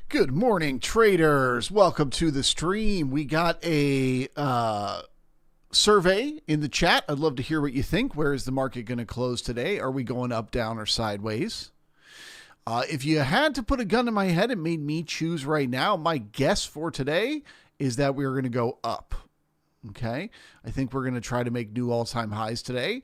Good morning, traders. Welcome to the stream. We got a survey in the chat. I'd love to hear what you think. Where is the market going to close today? Are we going up, down, or sideways? If you had to put a gun to my head and made me choose right now, my guess for today is that we're going to go up. Okay. I think we're going to try to make new all-time highs today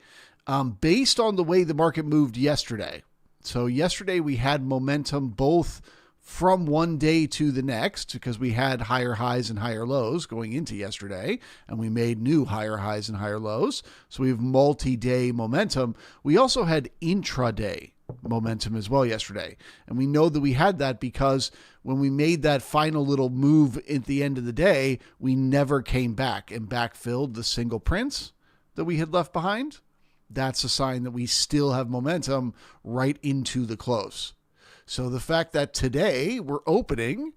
based on the way the market moved yesterday. So yesterday we had momentum both from one day to the next because we had higher highs and higher lows going into yesterday, and we made new higher highs and higher lows. So we have multi-day momentum. We also had intraday momentum as well yesterday. And we know that we had that because when we made that final little move at the end of the day, we never came back and backfilled the single prints that we had left behind. That's a sign that we still have momentum right into the close. So the fact that today we're opening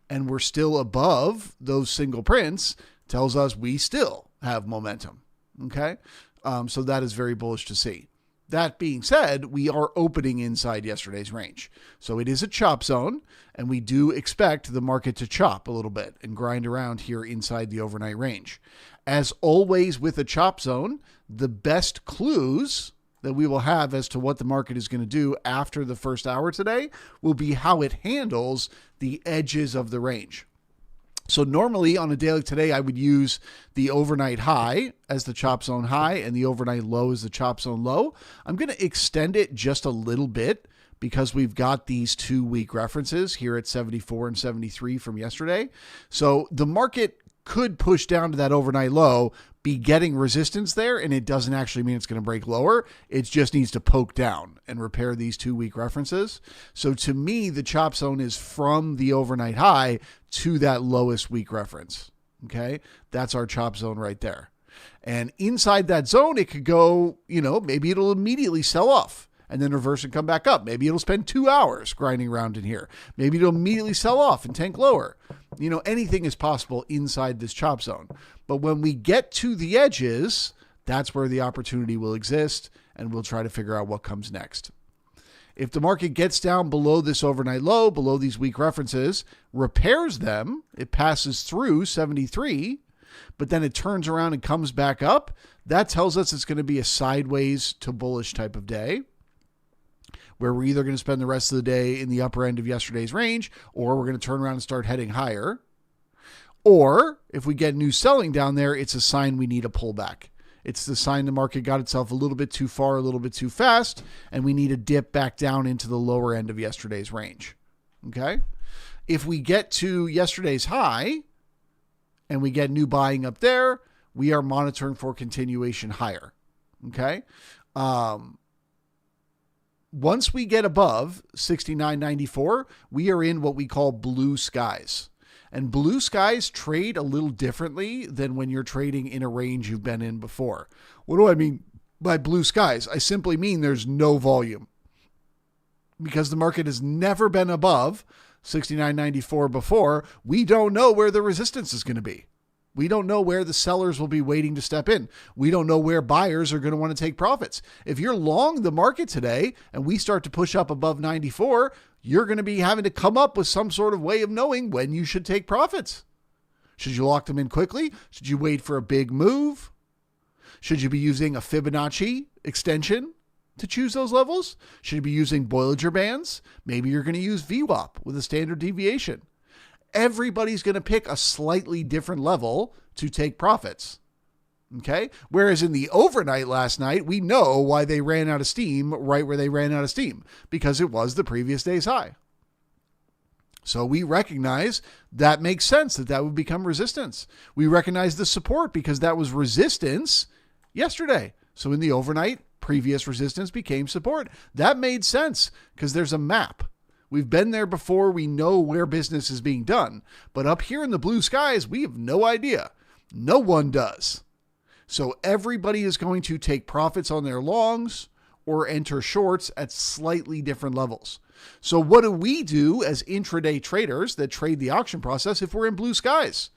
and we're still above those single prints tells us we still have momentum. Okay. So that is very bullish to see. That being said, we are opening inside yesterday's range. So it is a chop zone, and we do expect the market to chop a little bit and grind around here inside the overnight range. As always with a chop zone, the best clues that we will have as to what the market is going to do after the first hour today will be how it handles the edges of the range. So normally on a day like today, I would use the overnight high as the chop zone high and the overnight low as the chop zone low. I'm going to extend it just a little bit because we've got these 2-week references here at 74 and 73 from yesterday. So the market could push down to that overnight low, be getting resistance there, and it doesn't actually mean it's going to break lower. It just needs to poke down and repair these 2-week references. So to me, the chop zone is from the overnight high to that lowest week reference. Okay, that's our chop zone right there. And inside that zone, it could go, maybe it'll immediately sell off and then reverse and come back up. Maybe it'll spend 2 hours grinding around in here. Maybe it'll immediately sell off and tank lower. Anything is possible inside this chop zone. But when we get to the edges, that's where the opportunity will exist, and we'll try to figure out what comes next. If the market gets down below this overnight low, below these weak references, repairs them, it passes through 73, but then it turns around and comes back up, that tells us it's going to be a sideways to bullish type of day, where we're either going to spend the rest of the day in the upper end of yesterday's range, or we're going to turn around and start heading higher. Or if we get new selling down there, it's a sign we need a pullback. It's the sign the market got itself a little bit too far, a little bit too fast, and we need a dip back down into the lower end of yesterday's range. Okay? If we get to yesterday's high and we get new buying up there, we are monitoring for continuation higher. Okay? Once we get above 69.94, we are in what we call blue skies. And blue skies trade a little differently than when you're trading in a range you've been in before. What do I mean by blue skies? I simply mean there's no volume. Because the market has never been above 69.94 before, we don't know where the resistance is going to be. We don't know where the sellers will be waiting to step in. We don't know where buyers are going to want to take profits. If you're long the market today and we start to push up above 94, you're going to be having to come up with some sort of way of knowing when you should take profits. Should you lock them in quickly? Should you wait for a big move? Should you be using a Fibonacci extension to choose those levels? Should you be using Bollinger Bands? Maybe you're going to use VWAP with a standard deviation. Everybody's going to pick a slightly different level to take profits. Okay. Whereas in the overnight last night, we know why they ran out of steam right where they ran out of steam, because it was the previous day's high. So we recognize that makes sense that would become resistance. We recognize the support because that was resistance yesterday. So in the overnight, previous resistance became support. That made sense because there's a map. We've been there before. We know where business is being done. But up here in the blue skies, we have no idea. No one does. So everybody is going to take profits on their longs or enter shorts at slightly different levels. So what do we do as intraday traders that trade the auction process if we're in blue skies?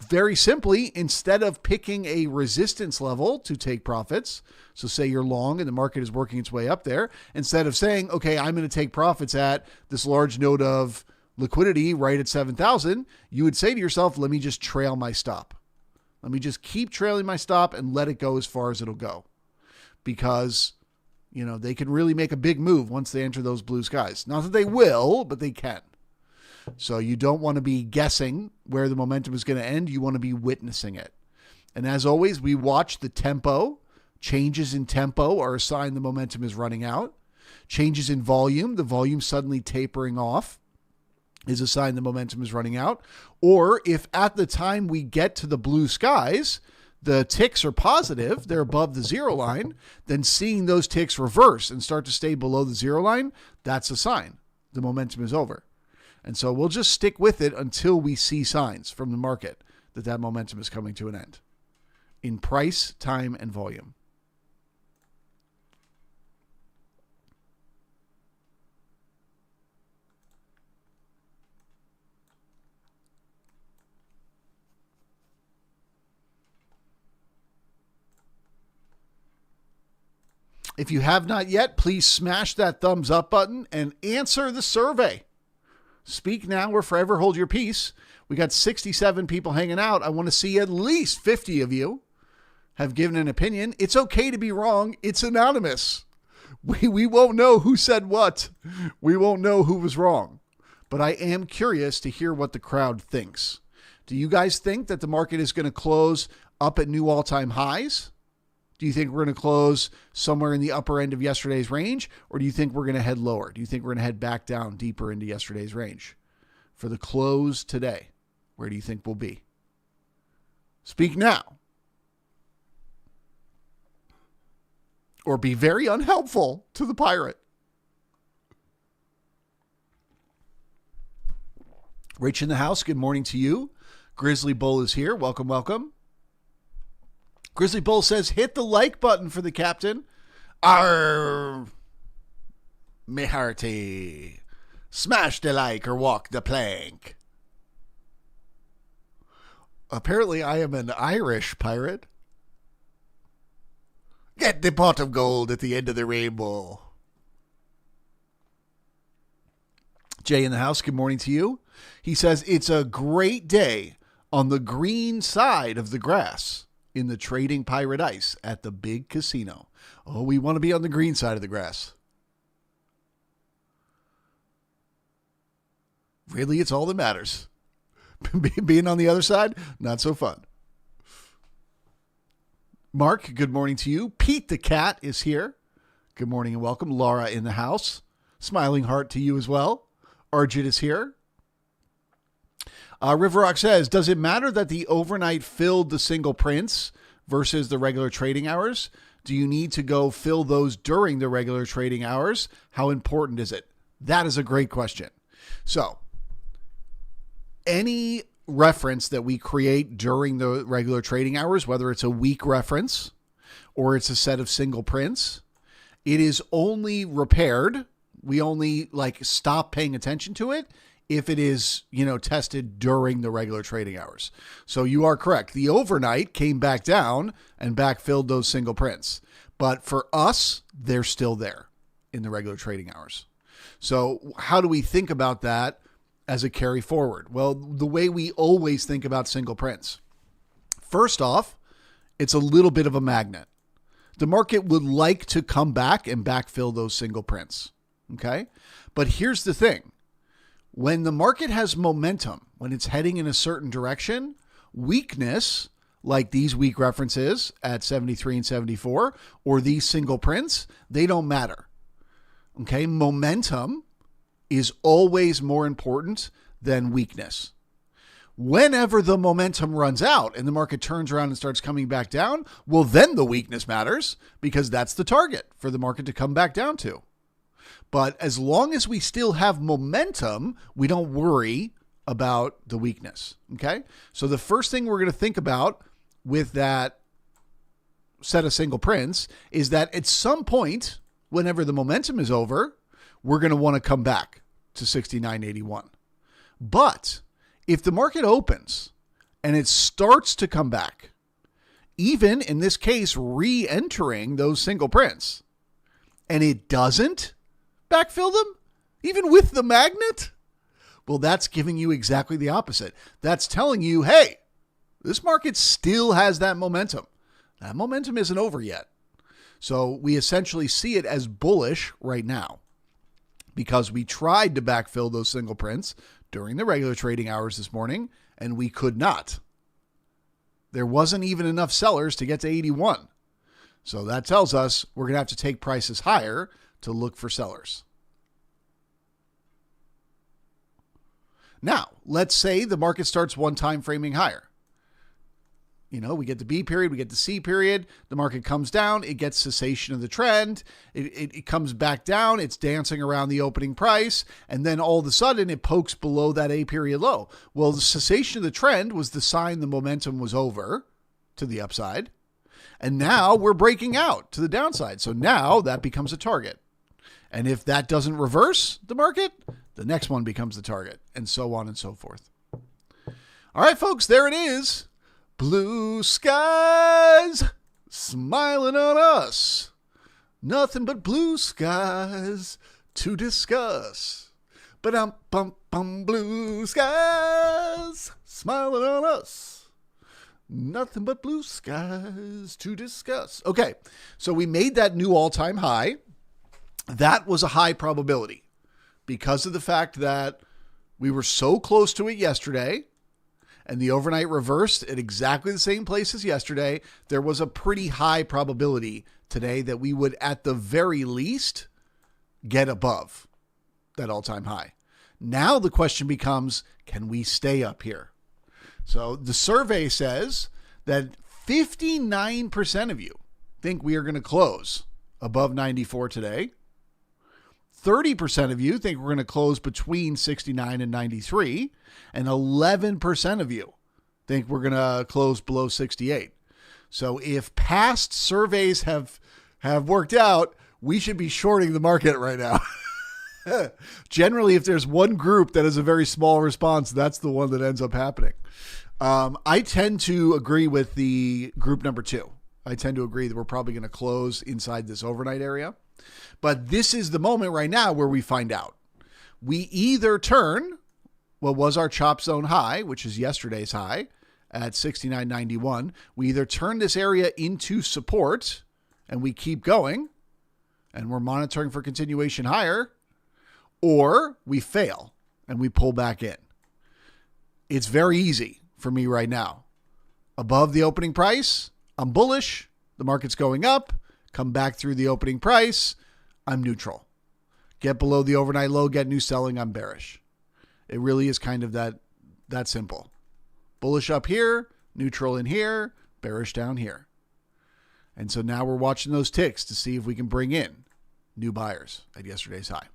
Very simply, instead of picking a resistance level to take profits, so say you're long and the market is working its way up there, instead of saying, okay, I'm going to take profits at this large node of liquidity right at 7,000, you would say to yourself, let me just trail my stop. Let me just keep trailing my stop and let it go as far as it'll go. Because, they can really make a big move once they enter those blue skies. Not that they will, but they can. So you don't want to be guessing where the momentum is going to end. You want to be witnessing it. And as always, we watch the tempo. Changes in tempo are a sign the momentum is running out. Changes in volume, the volume suddenly tapering off, is a sign the momentum is running out. Or if at the time we get to the blue skies, the ticks are positive, they're above the zero line, then seeing those ticks reverse and start to stay below the zero line, that's a sign the momentum is over. And so we'll just stick with it until we see signs from the market that momentum is coming to an end in price, time, and volume. If you have not yet, please smash that thumbs up button and answer the survey. Speak now or forever hold your peace. We got 67 people hanging out. I want to see at least 50 of you have given an opinion. It's okay to be wrong. It's anonymous. We won't know who said what. We won't know who was wrong. But I am curious to hear what the crowd thinks. Do you guys think that the market is going to close up at new all-time highs? Do you think we're going to close somewhere in the upper end of yesterday's range? Or do you think we're going to head lower? Do you think we're going to head back down deeper into yesterday's range? For the close today, where do you think we'll be? Speak now. Or be very unhelpful to the pirate. Rich in the house, good morning to you. Grizzly Bull is here. Welcome, welcome. Grizzly Bull says, hit the like button for the captain. Arr, me hearty. Smash the like or walk the plank. Apparently I am an Irish pirate. Get the pot of gold at the end of the rainbow. Jay in the house, good morning to you. He says, it's a great day on the green side of the grass in the trading pirate ice at the big casino. Oh, we want to be on the green side of the grass. Really, it's all that matters. Being on the other side, not so fun. Mark, good morning to you. Pete the cat is here. Good morning and welcome. Laura in the house. Smiling heart to you as well. Arjit is here. River Rock says, does it matter that the overnight filled the single prints versus the regular trading hours? Do you need to go fill those during the regular trading hours? How important is it? That is a great question. So, any reference that we create during the regular trading hours, whether it's a week reference or it's a set of single prints, it is only repaired. We only stop paying attention to it if it is, tested during the regular trading hours. So you are correct. The overnight came back down and backfilled those single prints. But for us, they're still there in the regular trading hours. So how do we think about that as a carry forward? Well, the way we always think about single prints. First off, it's a little bit of a magnet. The market would like to come back and backfill those single prints. Okay? But here's the thing. When the market has momentum, when it's heading in a certain direction, weakness, like these weak references at 73 and 74, or these single prints, they don't matter. Okay? Momentum is always more important than weakness. Whenever the momentum runs out and the market turns around and starts coming back down, well, then the weakness matters because that's the target for the market to come back down to. But as long as we still have momentum, we don't worry about the weakness. Okay? So the first thing we're going to think about with that set of single prints is that at some point, whenever the momentum is over, we're going to want to come back to 69.81. But if the market opens and it starts to come back, even in this case, re-entering those single prints, and it doesn't backfill them, even with the magnet, Well, that's giving you exactly the opposite. That's telling you, hey, this market still has that momentum. That momentum isn't over yet. So we essentially see it as bullish right now because we tried to backfill those single prints during the regular trading hours this morning, and we could not. There wasn't even enough sellers to get to 81. So that tells us we're going to have to take prices higher to look for sellers. Now, let's say the market starts one time framing higher. You know, we get the B period, we get the C period, the market comes down, it gets cessation of the trend, it comes back down, it's dancing around the opening price, and then all of a sudden it pokes below that A period low. Well, the cessation of the trend was the sign the momentum was over to the upside, and now we're breaking out to the downside. So now that becomes a target. And if that doesn't reverse the market, the next one becomes the target, and so on and so forth. All right, folks, there it is. Blue skies smiling on us. Nothing but blue skies to discuss. Ba-dum-bum-bum, blue skies smiling on us. Nothing but blue skies to discuss. Okay, so we made that new all-time high. That was a high probability because of the fact that we were so close to it yesterday and the overnight reversed at exactly the same place as yesterday. There was a pretty high probability today that we would, at the very least, get above that all-time high. Now the question becomes, can we stay up here? So the survey says that 59% of you think we are going to close above 94 today. 30% of you think we're going to close between 69 and 93, and 11% of you think we're going to close below 68. So if past surveys have worked out, we should be shorting the market right now. Generally, if there's one group that has a very small response, that's the one that ends up happening. I tend to agree with the group number 2. I tend to agree that we're probably going to close inside this overnight area. But this is the moment right now where we find out. We either turn what was our chop zone high, which is yesterday's high at 69.91. We either turn this area into support and we keep going and we're monitoring for continuation higher, or we fail and we pull back in. It's very easy for me right now. Above the opening price, I'm bullish. The market's going up. Come back through the opening price, I'm neutral. Get below the overnight low, get new selling, I'm bearish. It really is kind of that simple. Bullish up here, neutral in here, bearish down here. And so now we're watching those ticks to see if we can bring in new buyers at yesterday's high.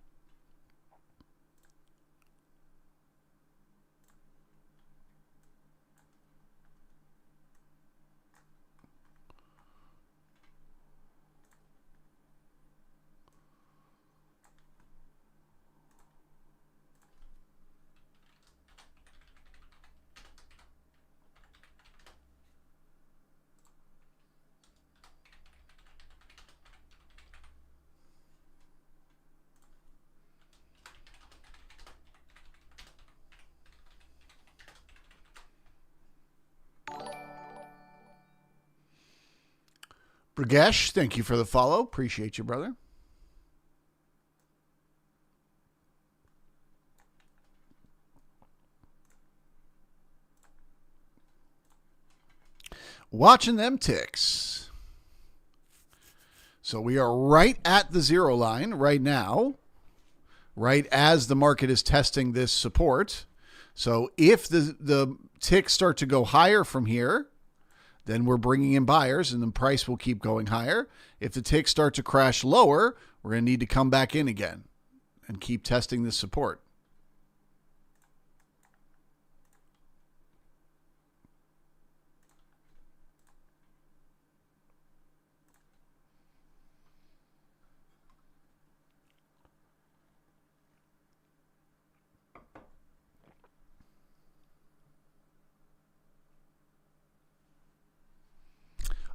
Bragesh, thank you for the follow. Appreciate you, brother. Watching them ticks. So we are right at the zero line right now, right as the market is testing this support. So if the ticks start to go higher from here, then we're bringing in buyers and the price will keep going higher. If the ticks start to crash lower, we're going to need to come back in again and keep testing this support.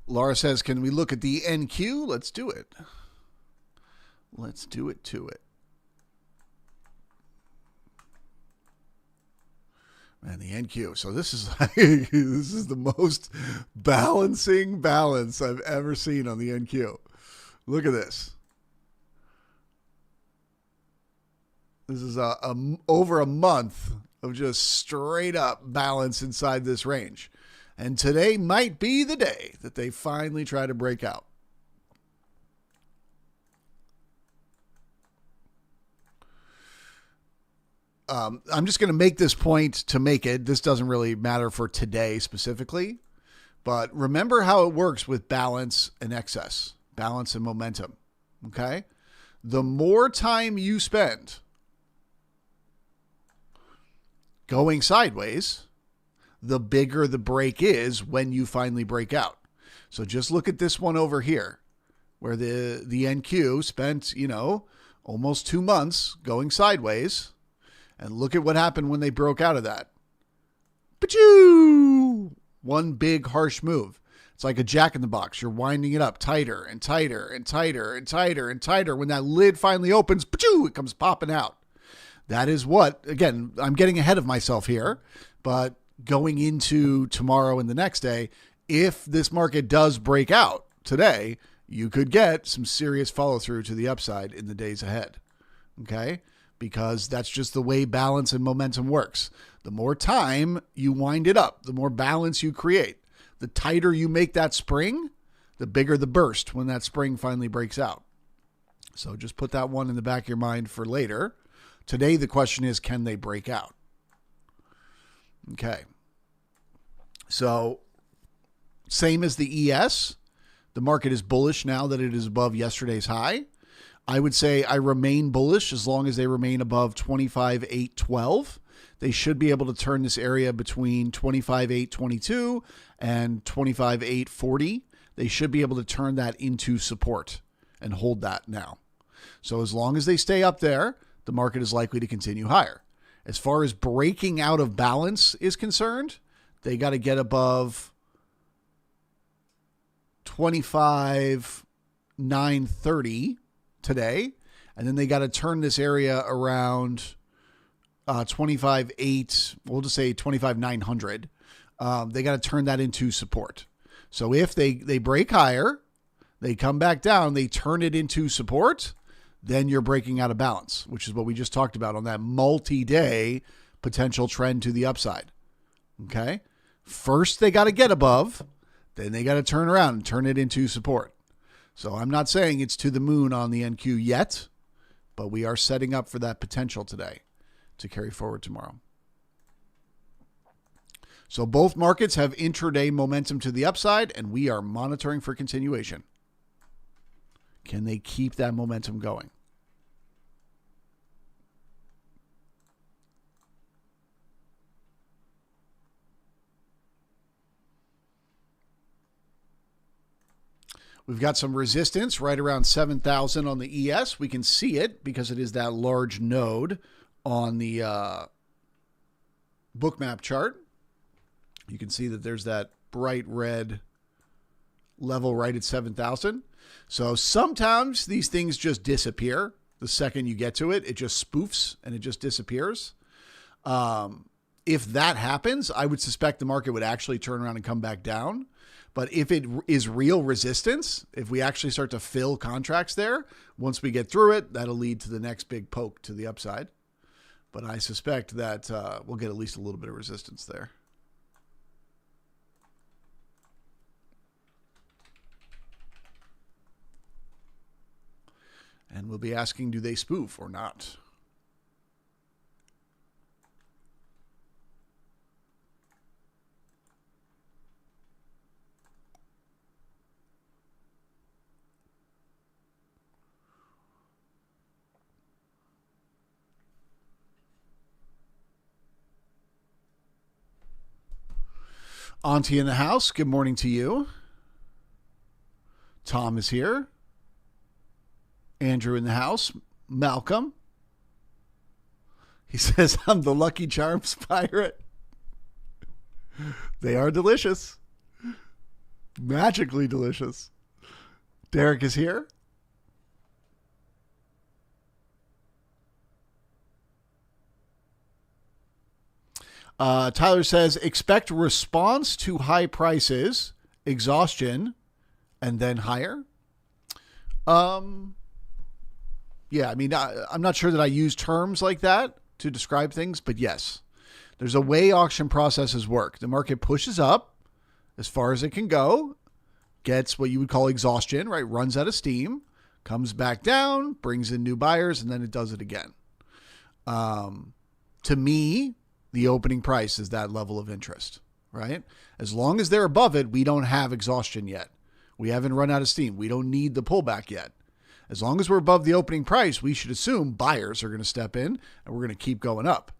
Laura says, can we look at the NQ? Let's do it. Let's do it to it. And the NQ. So this is this is the most balancing balance I've ever seen on the NQ. Look at this. This is over a month of just straight up balance inside this range. And today might be the day that they finally try to break out. I'm just going to make this point to make it. This doesn't really matter for today specifically, but remember how it works with balance and excess, balance and momentum. Okay. The more time you spend going sideways, the bigger the break is when you finally break out. So just look at this one over here where the NQ spent, almost 2 months going sideways. And look at what happened when they broke out of that. Pachoo! One big harsh move. It's like a jack in the box. You're winding it up tighter and tighter and tighter and tighter and tighter. When that lid finally opens, pachoo, it comes popping out. That is what, again, I'm getting ahead of myself here, but going into tomorrow and the next day, if this market does break out today, you could get some serious follow through to the upside in the days ahead. Okay? Because that's just the way balance and momentum works. The more time you wind it up, the more balance you create. The tighter you make that spring, the bigger the burst when that spring finally breaks out. So just put that one in the back of your mind for later. Today, the question is, can they break out? Okay. So same as the ES, the market is bullish now that it is above yesterday's high. I would say I remain bullish as long as they remain above 25,812. They should be able to turn this area between 25,822 and 25,840. They should be able to turn that into support and hold that now. So as long as they stay up there, the market is likely to continue higher. As far as breaking out of balance is concerned, they got to get above 25,930 today, and then they got to turn this area around 25,800. We'll just say 25,900. They got to turn that into support. So if they break higher, they come back down, they turn it into support, then you're breaking out of balance, which is what we just talked about on that multi-day potential trend to the upside. Okay. First, they got to get above, then they got to turn around and turn it into support. So I'm not saying it's to the moon on the NQ yet, but we are setting up for that potential today to carry forward tomorrow. So both markets have intraday momentum to the upside, and we are monitoring for continuation. Can they keep that momentum going? We've got some resistance right around 7,000 on the ES. We can see it because it is that large node on the Bookmap chart. You can see that there's that bright red level right at 7,000. So sometimes these things just disappear. The second you get to it, it just spoofs and it just disappears. If that happens, I would suspect the market would actually turn around and come back down. But if it is real resistance, if we actually start to fill contracts there, once we get through it, that'll lead to the next big poke to the upside. But I suspect that we'll get at least a little bit of resistance there. And we'll be asking, do they spoof or not? Auntie in the house, good morning to you. Tom is here. Andrew in the house. Malcolm. He says, I'm the Lucky Charms pirate. They are delicious. Magically delicious. Derek is here. Tyler says, expect response to high prices, exhaustion, and then higher. Yeah, I mean, I'm not sure that I use terms like that to describe things, but yes, there's a way auction processes work. The market pushes up as far as it can go, gets what you would call exhaustion, right? Runs out of steam, comes back down, brings in new buyers, and then it does it again. To me, the opening price is that level of interest, right? As long as they're above it, we don't have exhaustion yet. We haven't run out of steam. We don't need the pullback yet. As long as we're above the opening price, we should assume buyers are going to step in and we're going to keep going up.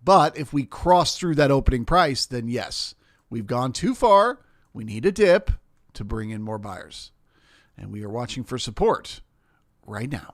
But if we cross through that opening price, then yes, we've gone too far. We need a dip to bring in more buyers. And we are watching for support right now.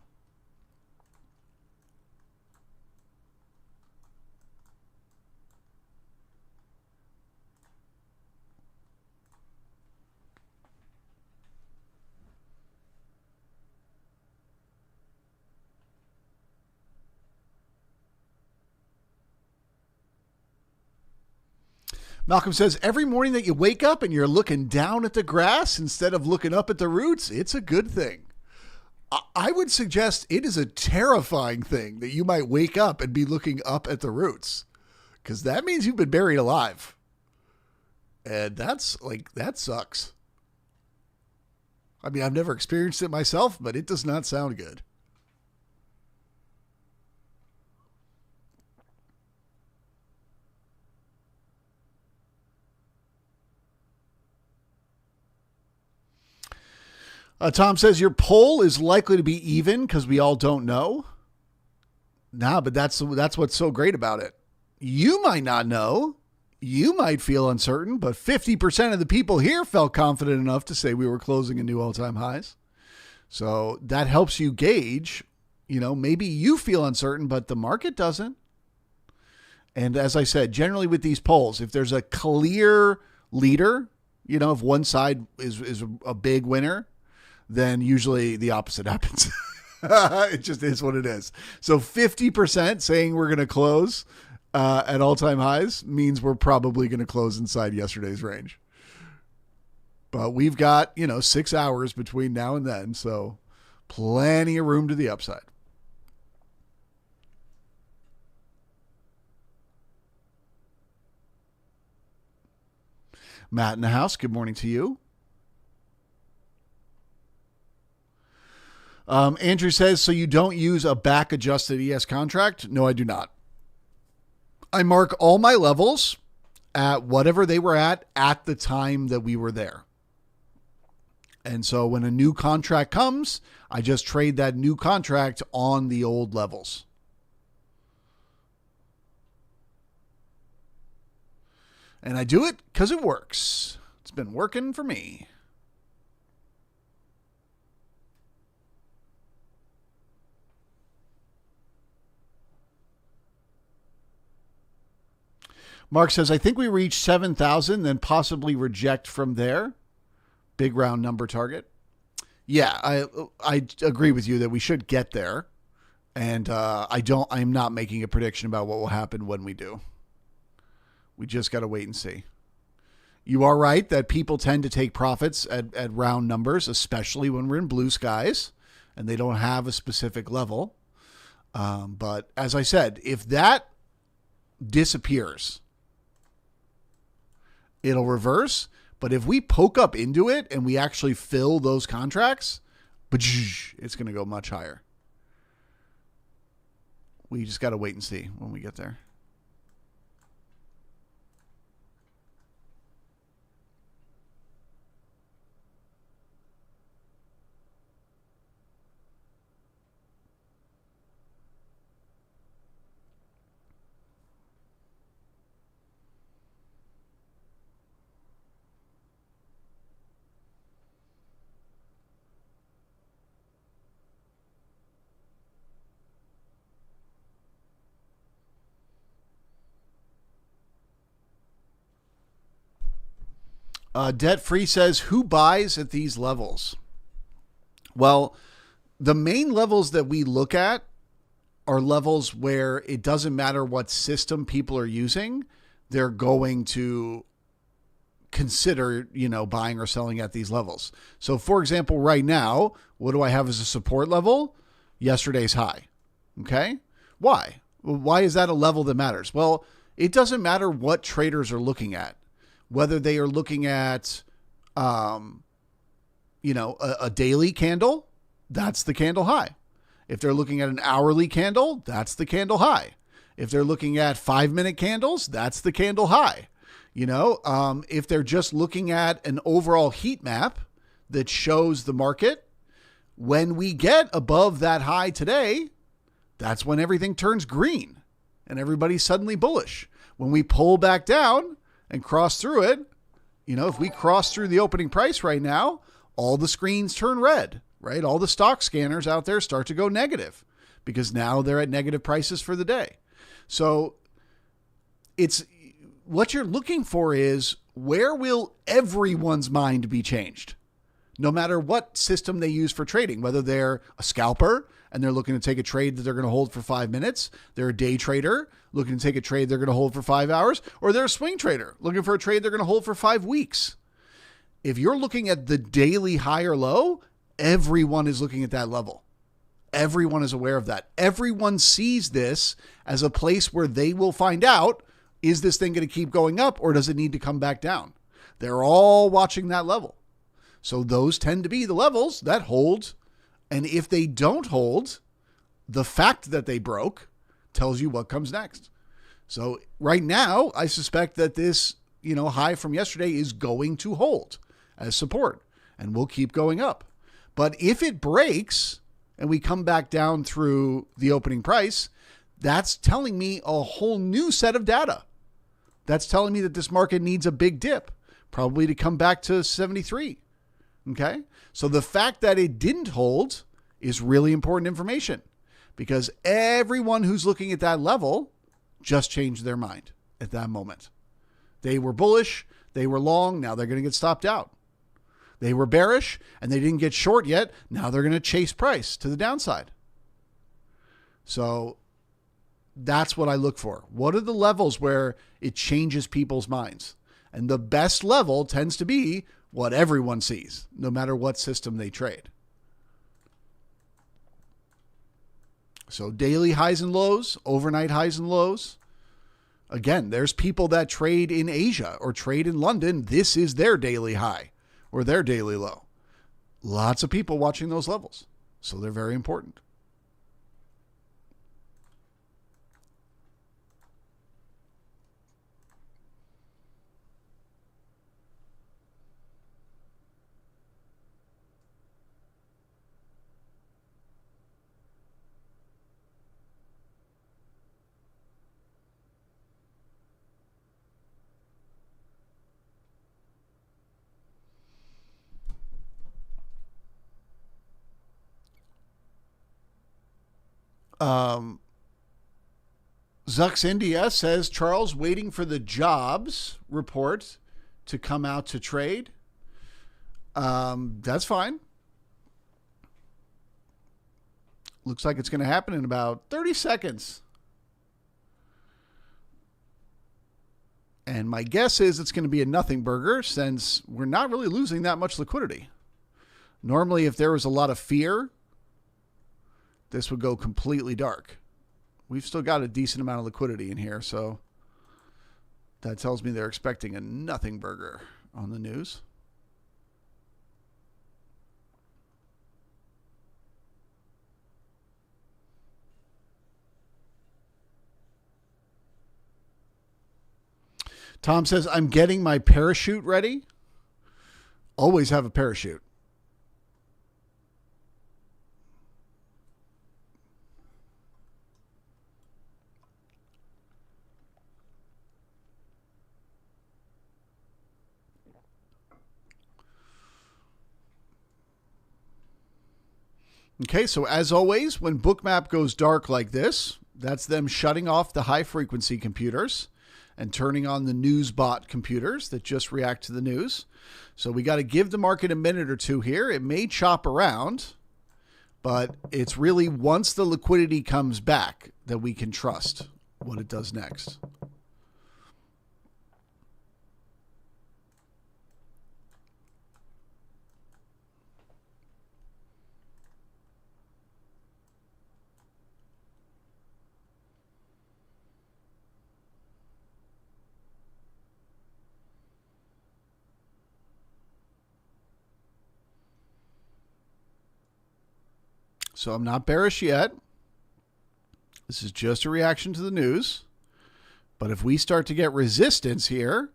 Malcolm says, every morning that you wake up and you're looking down at the grass instead of looking up at the roots, it's a good thing. I would suggest it is a terrifying thing that you might wake up and be looking up at the roots, because that means you've been buried alive. And that sucks. I mean, I've never experienced it myself, but it does not sound good. Tom says your poll is likely to be even because we all don't know. Nah, but that's what's so great about it. You might not know. You might feel uncertain, but 50% of the people here felt confident enough to say we were closing a new all-time highs. So that helps you gauge, maybe you feel uncertain, but the market doesn't. And as I said, generally with these polls, if there's a clear leader, if one side is a big winner, then usually the opposite happens. It just is what it is. So 50% saying we're going to close at all-time highs means we're probably going to close inside yesterday's range. But we've got, 6 hours between now and then, so plenty of room to the upside. Matt in the house, good morning to you. Andrew says, so you don't use a back-adjusted ES contract? No, I do not. I mark all my levels at whatever they were at the time that we were there. And so when a new contract comes, I just trade that new contract on the old levels. And I do it because it works. It's been working for me. Mark says, I think we reached 7,000, then possibly reject from there. Big round number target. Yeah, I agree with you that we should get there. And I'm not making a prediction about what will happen when we do. We just got to wait and see. You are right that people tend to take profits at round numbers, especially when we're in blue skies and they don't have a specific level. But as I said, if that disappears, it'll reverse. But if we poke up into it and we actually fill those contracts, it's going to go much higher. We just got to wait and see when we get there. Debt Free says, who buys at these levels? Well, the main levels that we look at are levels where it doesn't matter what system people are using. they're going to consider, buying or selling at these levels. So for example, right now, what do I have as a support level? Yesterday's high. Okay. Why? Well, why is that a level that matters? Well, it doesn't matter what traders are looking at, whether they are looking at, a daily candle, that's the candle high. If they're looking at an hourly candle, that's the candle high. If they're looking at 5-minute candles, that's the candle high. If they're just looking at an overall heat map that shows the market, when we get above that high today, that's when everything turns green and everybody's suddenly bullish. When we pull back down and cross through it, if we cross through the opening price right now, all the screens turn red, right? All the stock scanners out there start to go negative because now they're at negative prices for the day. So it's what you're looking for is, where will everyone's mind be changed? No matter what system they use for trading, whether they're a scalper and they're looking to take a trade that they're going to hold for 5 minutes, they're a day trader looking to take a trade they're going to hold for 5 hours, or they're a swing trader looking for a trade they're going to hold for 5 weeks. If you're looking at the daily high or low, everyone is looking at that level. Everyone is aware of that. Everyone sees this as a place where they will find out, is this thing going to keep going up or does it need to come back down? They're all watching that level. So those tend to be the levels that hold. And if they don't hold, the fact that they broke tells you what comes next. So right now, I suspect that this, high from yesterday is going to hold as support and will keep going up. But if it breaks and we come back down through the opening price, that's telling me a whole new set of data. That's telling me that this market needs a big dip, probably to come back to 73. Okay. So the fact that it didn't hold is really important information, because everyone who's looking at that level just changed their mind at that moment. They were bullish. They were long. Now they're going to get stopped out. They were bearish and they didn't get short yet. Now they're going to chase price to the downside. So that's what I look for. What are the levels where it changes people's minds? And the best level tends to be what everyone sees, no matter what system they trade. So daily highs and lows, overnight highs and lows. Again, there's people that trade in Asia or trade in London. This is their daily high or their daily low. Lots of people watching those levels. So they're very important. Zux India says, Charles, waiting for the jobs report to come out to trade. That's fine. Looks like it's going to happen in about 30 seconds. And my guess is it's going to be a nothing burger, since we're not really losing that much liquidity. Normally, if there was a lot of fear, this would go completely dark. We've still got a decent amount of liquidity in here, so that tells me they're expecting a nothing burger on the news. Tom says, I'm getting my parachute ready. Always have a parachute. Okay, so as always, when Bookmap goes dark like this, that's them shutting off the high-frequency computers and turning on the news bot computers that just react to the news. So we got to give the market a minute or two here. It may chop around, but it's really once the liquidity comes back that we can trust what it does next. So I'm not bearish yet. This is just a reaction to the news. But if we start to get resistance here,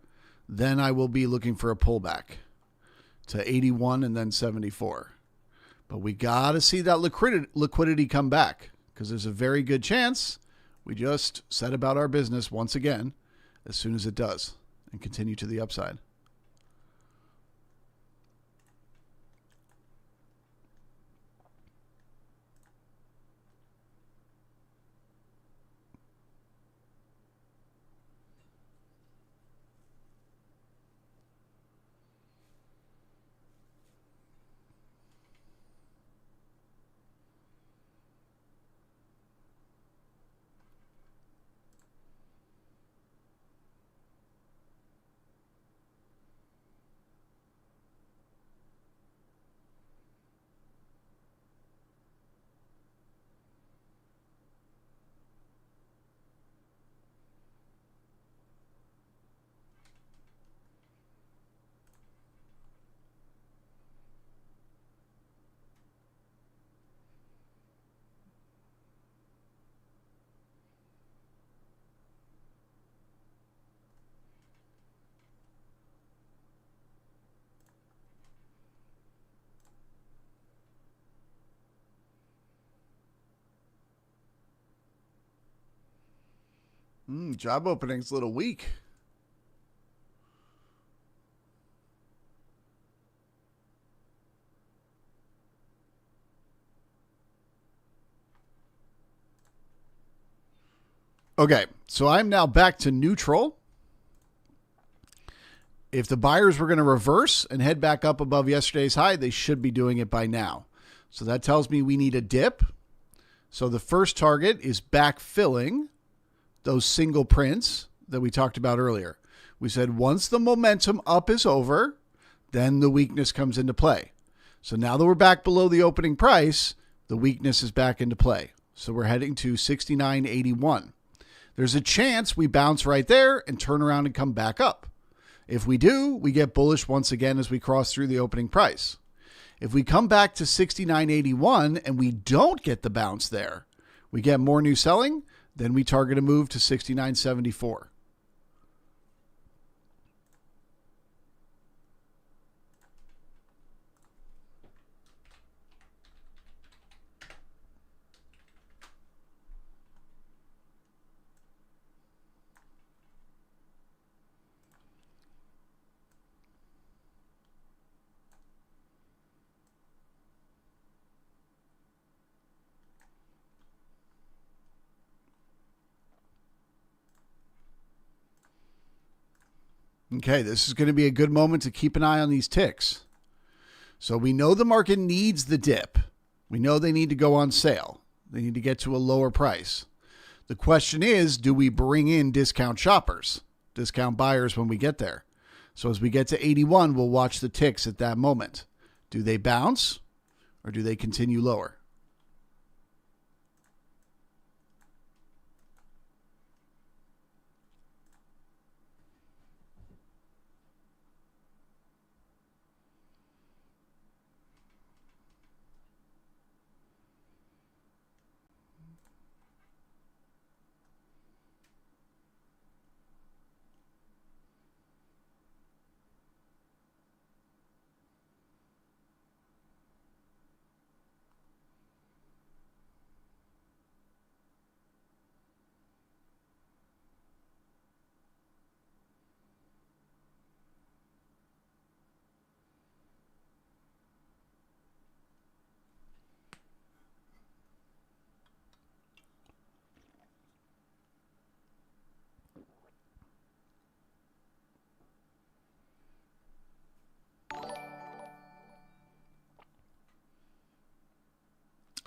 then I will be looking for a pullback to 81 and then 74. But we got to see that liquidity come back, because there's a very good chance we just set about our business once again as soon as it does and continue to the upside. Job opening's a little weak. Okay, so I'm now back to neutral. If the buyers were going to reverse and head back up above yesterday's high, they should be doing it by now. So that tells me we need a dip. So the first target is backfilling those single prints that we talked about earlier. We said once the momentum up is over, then the weakness comes into play. So now that we're back below the opening price, the weakness is back into play. So we're heading to 69.81. There's a chance we bounce right there and turn around and come back up. If we do, we get bullish once again as we cross through the opening price. If we come back to 69.81 and we don't get the bounce there, we get more new selling, then we target a move to 69.74. Okay, this is going to be a good moment to keep an eye on these ticks. So we know the market needs the dip. We know they need to go on sale. They need to get to a lower price. The question is, do we bring in discount shoppers, discount buyers when we get there? So as we get to 81, we'll watch the ticks at that moment. Do they bounce or do they continue lower?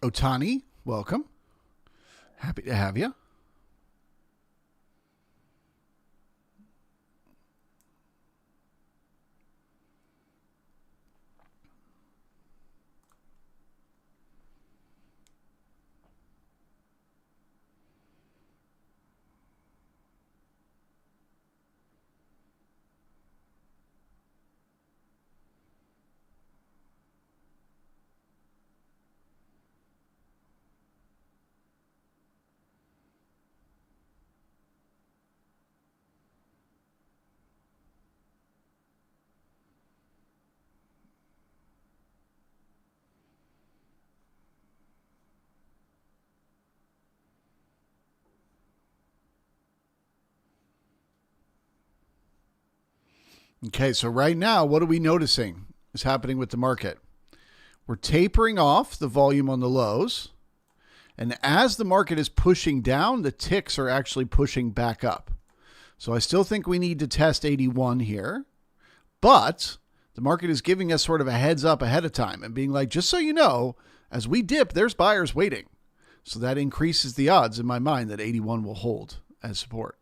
Otani, welcome. Happy to have you. Okay, so right now, what are we noticing is happening with the market? We're tapering off the volume on the lows. And as the market is pushing down, the ticks are actually pushing back up. So I still think we need to test 81 here. But the market is giving us sort of a heads up ahead of time and being like, just so you know, as we dip, there's buyers waiting. So that increases the odds in my mind that 81 will hold as support.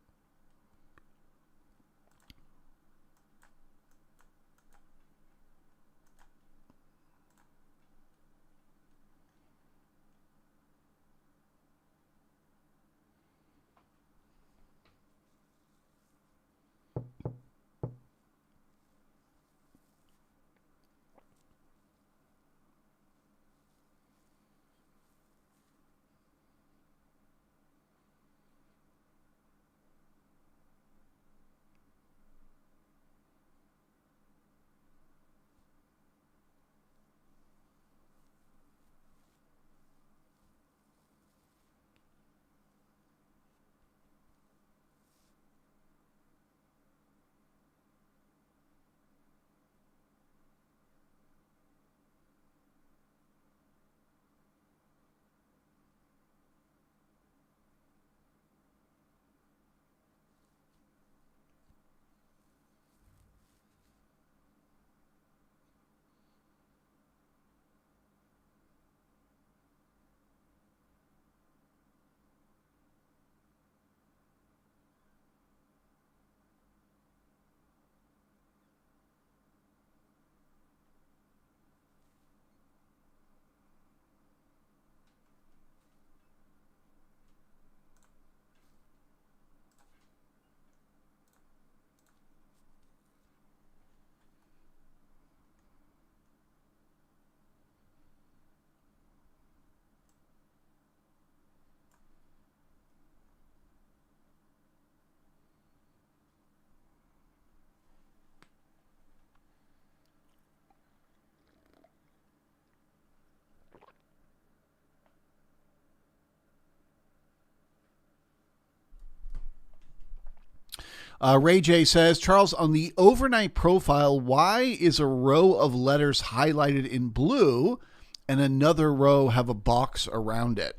Ray J says, Charles, on the overnight profile, why is a row of letters highlighted in blue and another row have a box around it?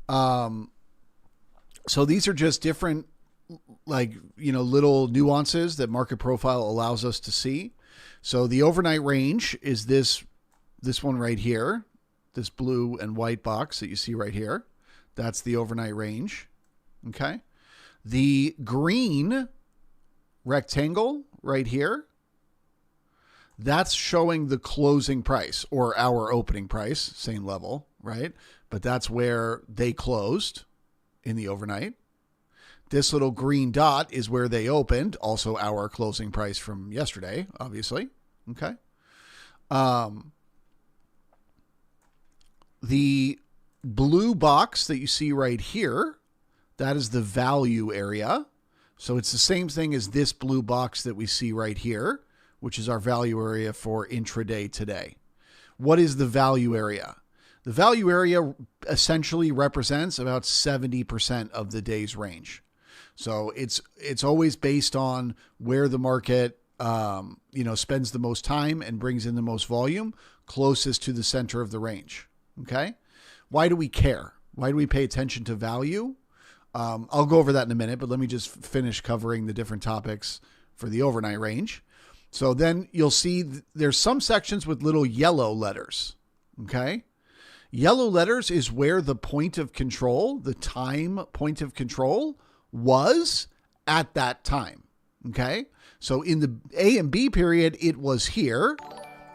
So these are just different, little nuances that market profile allows us to see. So the overnight range is this one right here, this blue and white box that you see right here. That's the overnight range. Okay. The green rectangle right here, that's showing the closing price or our opening price, same level, right? But that's where they closed in the overnight. This little green dot is where they opened, also our closing price from yesterday, obviously. Okay. The blue box that you see right here, that is the value area. So it's the same thing as this blue box that we see right here, which is our value area for intraday today. What is the value area? The value area essentially represents about 70% of the day's range. So it's always based on where the market spends the most time and brings in the most volume, closest to the center of the range. Okay? Why do we care? Why do we pay attention to value? I'll go over that in a minute, but let me just finish covering the different topics for the overnight range. So then you'll see there's some sections with little yellow letters. Okay. Yellow letters is where the point of control, the time point of control was at that time. Okay. So in the A and B period, it was here.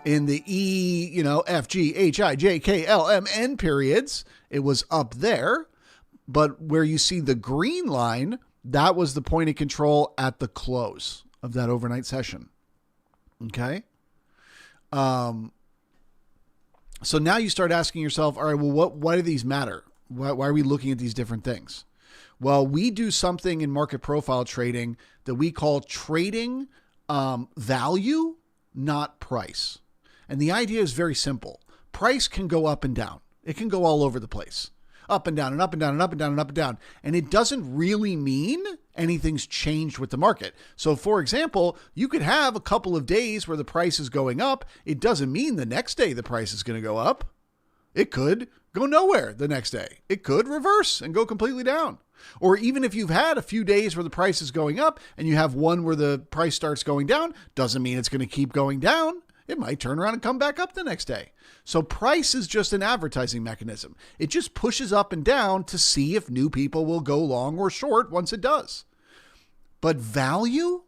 In the E, F, G, H, I, J, K, L, M, N periods, it was up there. But where you see the green line, that was the point of control at the close of that overnight session. Okay. So now you start asking yourself, all right, well, why do these matter? Why are we looking at these different things? Well, we do something in market profile trading that we call trading value, not price. And the idea is very simple. Price can go up and down. It can go all over the place. up and down and up and down and up and down and up and down. And it doesn't really mean anything's changed with the market. So for example, you could have a couple of days where the price is going up. It doesn't mean the next day the price is going to go up. It could go nowhere the next day. It could reverse and go completely down. Or even if you've had a few days where the price is going up and you have one where the price starts going down, doesn't mean it's going to keep going down. It might turn around and come back up the next day. So price is just an advertising mechanism. It just pushes up and down to see if new people will go long or short once it does. But value,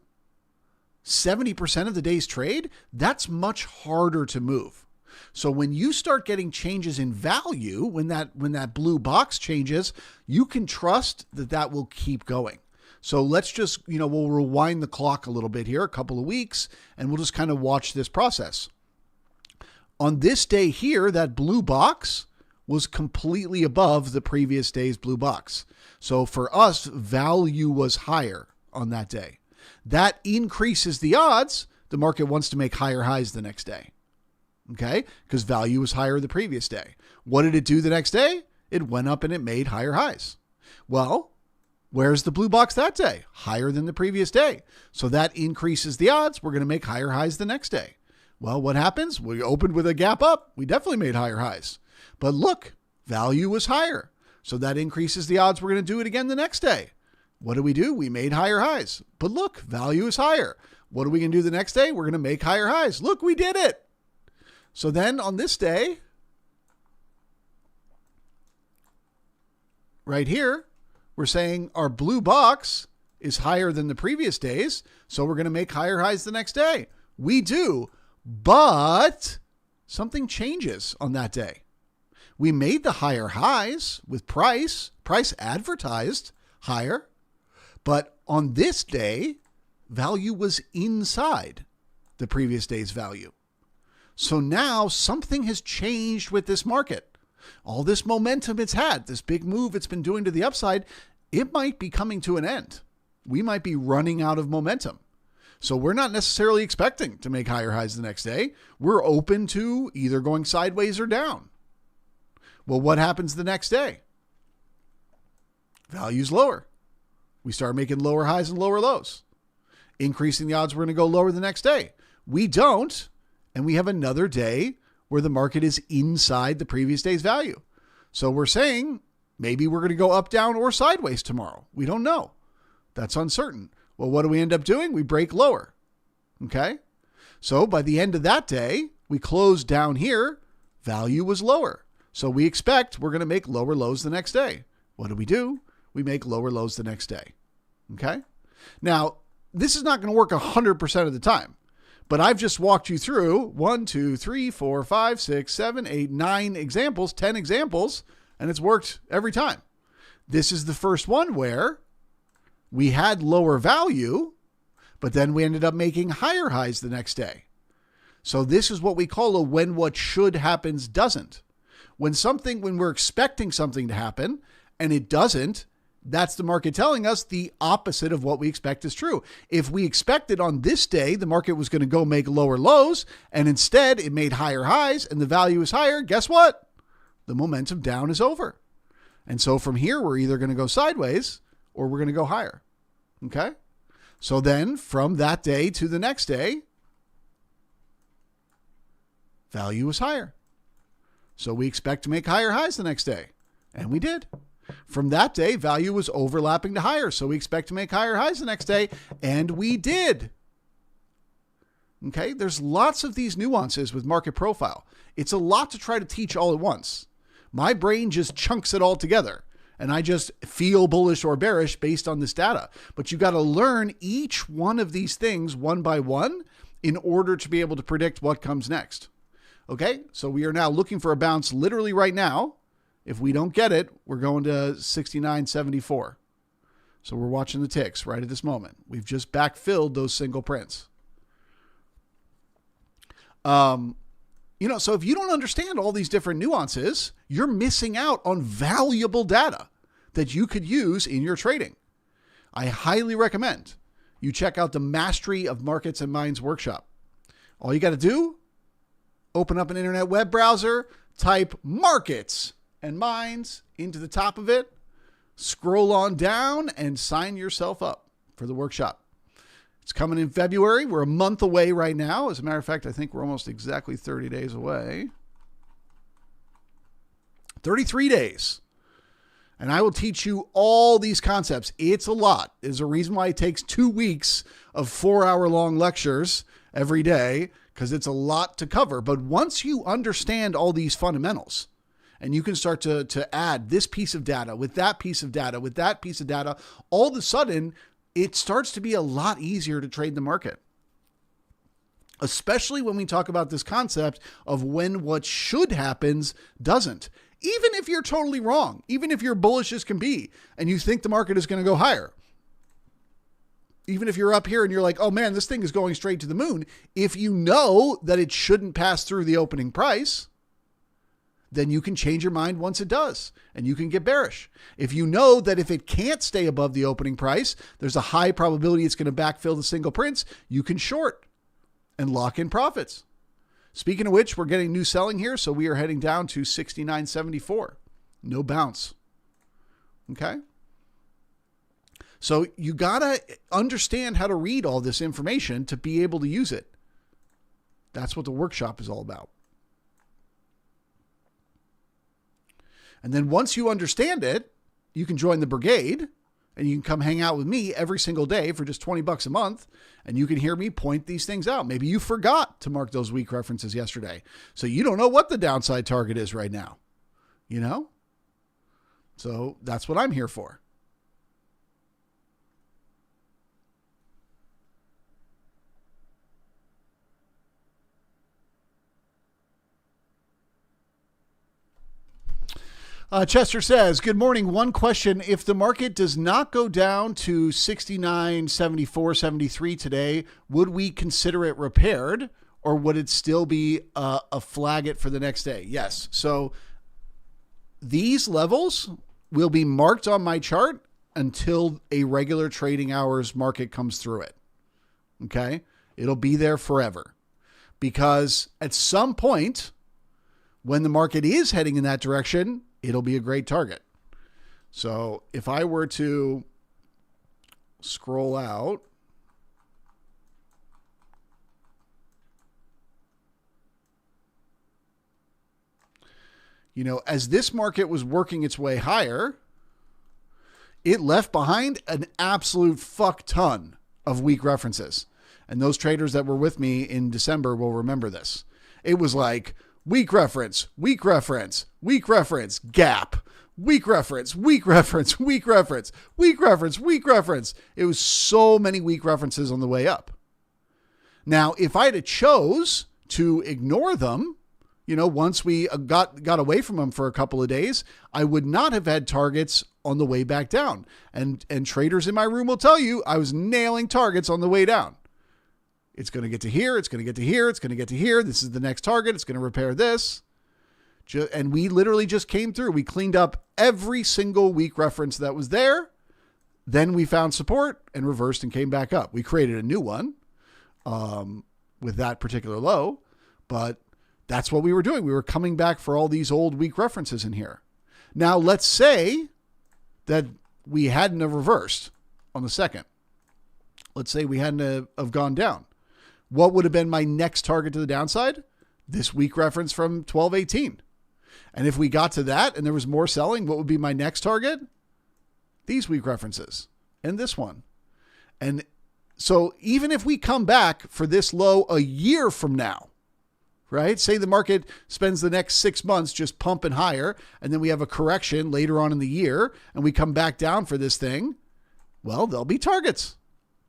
70% of the day's trade, that's much harder to move. So when you start getting changes in value, when that blue box changes, you can trust that that will keep going. So let's just, we'll rewind the clock a little bit here, a couple of weeks, and we'll just kind of watch this process. On this day here, that blue box was completely above the previous day's blue box. So for us, value was higher on that day. That increases the odds the market wants to make higher highs the next day. Okay, because value was higher the previous day. What did it do the next day? It went up and it made higher highs. Well, where's the blue box that day? Higher than the previous day. So that increases the odds we're going to make higher highs the next day. Well, what happens? We opened with a gap up. We definitely made higher highs. But look, value was higher. So that increases the odds we're going to do it again the next day. What do? We made higher highs. But look, value is higher. What are we going to do the next day? We're going to make higher highs. Look, we did it. So then on this day, right here, we're saying our blue box is higher than the previous days. So we're going to make higher highs the next day. We do, but something changes on that day. We made the higher highs with price advertised higher, but on this day, value was inside the previous day's value. So now something has changed with this market. All this momentum it's had, this big move it's been doing to the upside, it might be coming to an end. We might be running out of momentum. So we're not necessarily expecting to make higher highs the next day. We're open to either going sideways or down. Well, what happens the next day? Value's lower. We start making lower highs and lower lows, increasing the odds we're going to go lower the next day. We don't. And we have another day where the market is inside the previous day's value. So we're saying maybe we're going to go up, down, or sideways tomorrow. We don't know. That's uncertain. Well, what do we end up doing? We break lower. Okay. So by the end of that day, we closed down here. Value was lower. So we expect we're going to make lower lows the next day. What do? We make lower lows the next day. Okay. Now, this is not going to work 100% of the time. But I've just walked you through 1, 2, 3, 4, 5, 6, 7, 8, 9 examples, 10 examples, and it's worked every time. This is the first one where we had lower value, but then we ended up making higher highs the next day. So this is what we call a when what should happens doesn't. When we're expecting something to happen and it doesn't, that's the market telling us the opposite of what we expect is true. If we expected on this day the market was going to go make lower lows, and instead it made higher highs and the value is higher, guess what? The momentum down is over. And so from here, we're either going to go sideways or we're going to go higher. Okay? So then from that day to the next day, value is higher. So we expect to make higher highs the next day. And we did. From that day, value was overlapping to higher. So we expect to make higher highs the next day. And we did. Okay. There's lots of these nuances with market profile. It's a lot to try to teach all at once. My brain just chunks it all together. And I just feel bullish or bearish based on this data. But you got to learn each one of these things one by one in order to be able to predict what comes next. Okay. So we are now looking for a bounce literally right now. If we don't get it, we're going to 69.74. So we're watching the ticks right at this moment. We've just backfilled those single prints. So if you don't understand all these different nuances, you're missing out on valuable data that you could use in your trading. I highly recommend you check out the Mastery of Markets and Minds workshop. All you got to do, open up an internet web browser, type markets and Minds into the top of it. Scroll on down and sign yourself up for the workshop. It's coming in February. We're a month away right now. As a matter of fact, I think we're almost exactly 30 days away. 33 days. And I will teach you all these concepts. It's a lot. There's a reason why it takes 2 weeks of 4-hour-long lectures every day, because it's a lot to cover. But once you understand all these fundamentals, and you can start to add this piece of data with that piece of data, with that piece of data, all of a sudden, it starts to be a lot easier to trade the market. Especially when we talk about this concept of when what should happens doesn't. Even if you're totally wrong, even if you're bullish as can be, and you think the market is going to go higher. Even if you're up here and you're like, oh man, this thing is going straight to the moon. If you know that it shouldn't pass through the opening price, then you can change your mind once it does, and you can get bearish. If you know that if it can't stay above the opening price, there's a high probability it's going to backfill the single prints, you can short and lock in profits. Speaking of which, we're getting new selling here, so we are heading down to 69.74. No bounce. Okay? So you got to understand how to read all this information to be able to use it. That's what the workshop is all about. And then once you understand it, you can join the brigade and you can come hang out with me every single day for just $20 a month. And you can hear me point these things out. Maybe you forgot to mark those weak references yesterday, so you don't know what the downside target is right now, you know? So that's what I'm here for. Chester says, good morning. One question. If the market does not go down to 69.74, 73 today, would we consider it repaired, or would it still be a flag it for the next day? Yes. So these levels will be marked on my chart until a regular trading hours market comes through it. Okay. It'll be there forever, because at some point when the market is heading in that direction, it'll be a great target. So if I were to scroll out, you know, as this market was working its way higher, it left behind an absolute fuck ton of weak references. And those traders that were with me in December will remember this. It was like, weak reference, weak reference, weak reference, gap, weak reference, weak reference, weak reference, weak reference, weak reference. It was so many weak references on the way up. Now, if I'd have chose to ignore them, you know, once we got away from them for a couple of days, I would not have had targets on the way back down. And traders in my room will tell you I was nailing targets on the way down. It's going to get to here. It's going to get to here. It's going to get to here. This is the next target. It's going to repair this. And we literally just came through. We cleaned up every single weak reference that was there. Then we found support and reversed and came back up. We created a new one with that particular low, but that's what we were doing. We were coming back for all these old weak references in here. Now, let's say that we hadn't have reversed on the second. Let's say we hadn't have gone down. What would have been my next target to the downside? This weak reference from 1218. And if we got to that and there was more selling, what would be my next target? These weak references and this one. And so even if we come back for this low a year from now, right? Say the market spends the next 6 months just pumping higher, and then we have a correction later on in the year and we come back down for this thing. Well, there'll be targets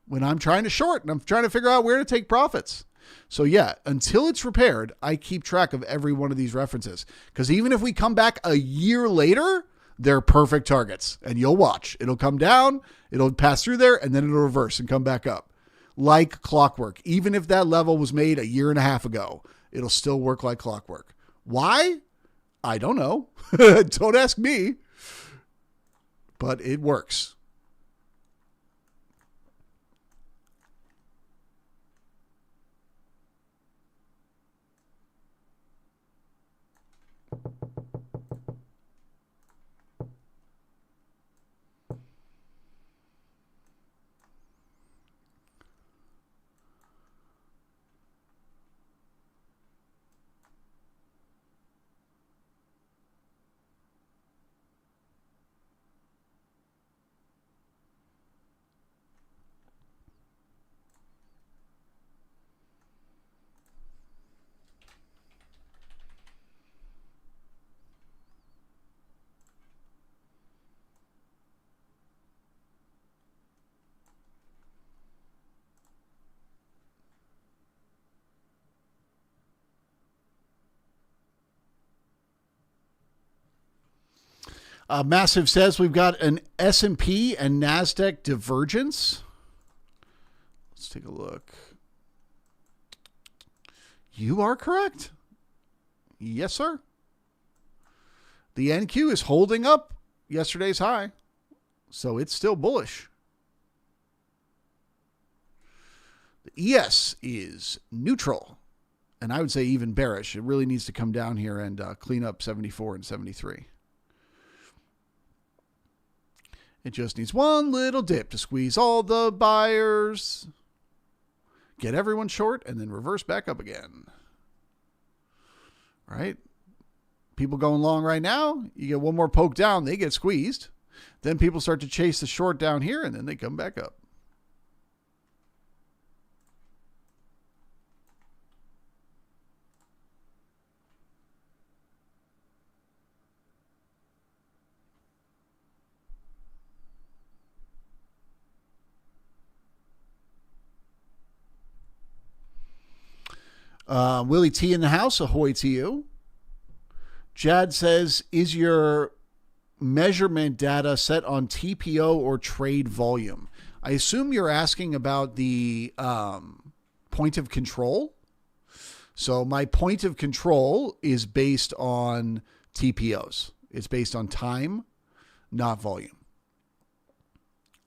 when I'm trying to short and I'm trying to figure out where to take profits. So yeah, until it's repaired, I keep track of every one of these references, because even if we come back a year later, they're perfect targets, and you'll watch. It'll come down, it'll pass through there, and then it'll reverse and come back up like clockwork. Even if that level was made a year and a half ago, it'll still work like clockwork. Why? I don't know. Don't ask me, but it works. Massive says we've got an S&P and Nasdaq divergence. Let's take a look. You are correct. Yes, sir. The NQ is holding up yesterday's high, so it's still bullish. The ES is neutral, and I would say even bearish. It really needs to come down here and clean up 74 and 73. It just needs one little dip to squeeze all the buyers, get everyone short, and then reverse back up again. Right? People going long right now, you get one more poke down, they get squeezed. Then people start to chase the short down here, and then they come back up. Willie T in the house, ahoy to you. Jad says, is your measurement data set on TPO or trade volume? I assume you're asking about the point of control. So my point of control is based on TPOs. It's based on time, not volume.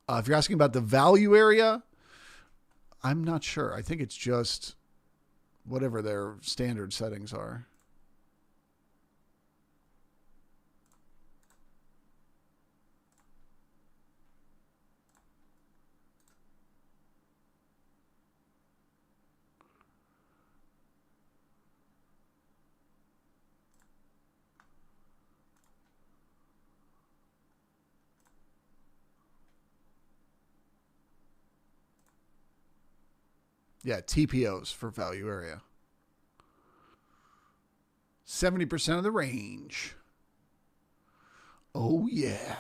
If you're asking about the value area, I'm not sure. I think it's just whatever their standard settings are. Yeah, TPOs for value area. 70% of the range. Oh, yeah.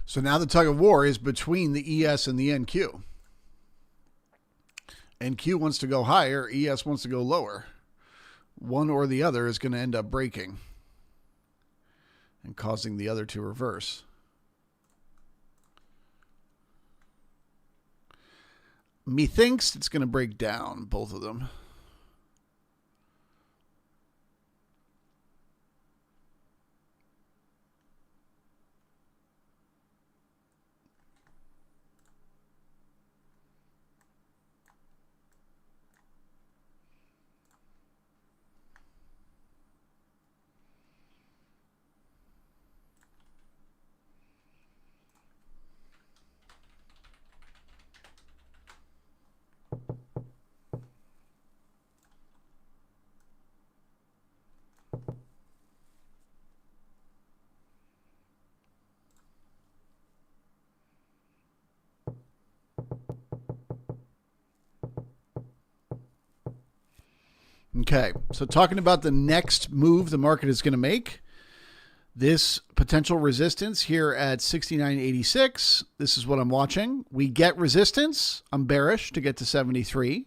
So now the tug of war is between the ES and the NQ. NQ wants to go higher, ES wants to go lower. One or the other is going to end up breaking and causing the other to reverse. Methinks it's going to break down, both of them. Okay, so talking about the next move the market is going to make, this potential resistance here at 69.86, this is what I'm watching. We get resistance, I'm bearish to get to 73.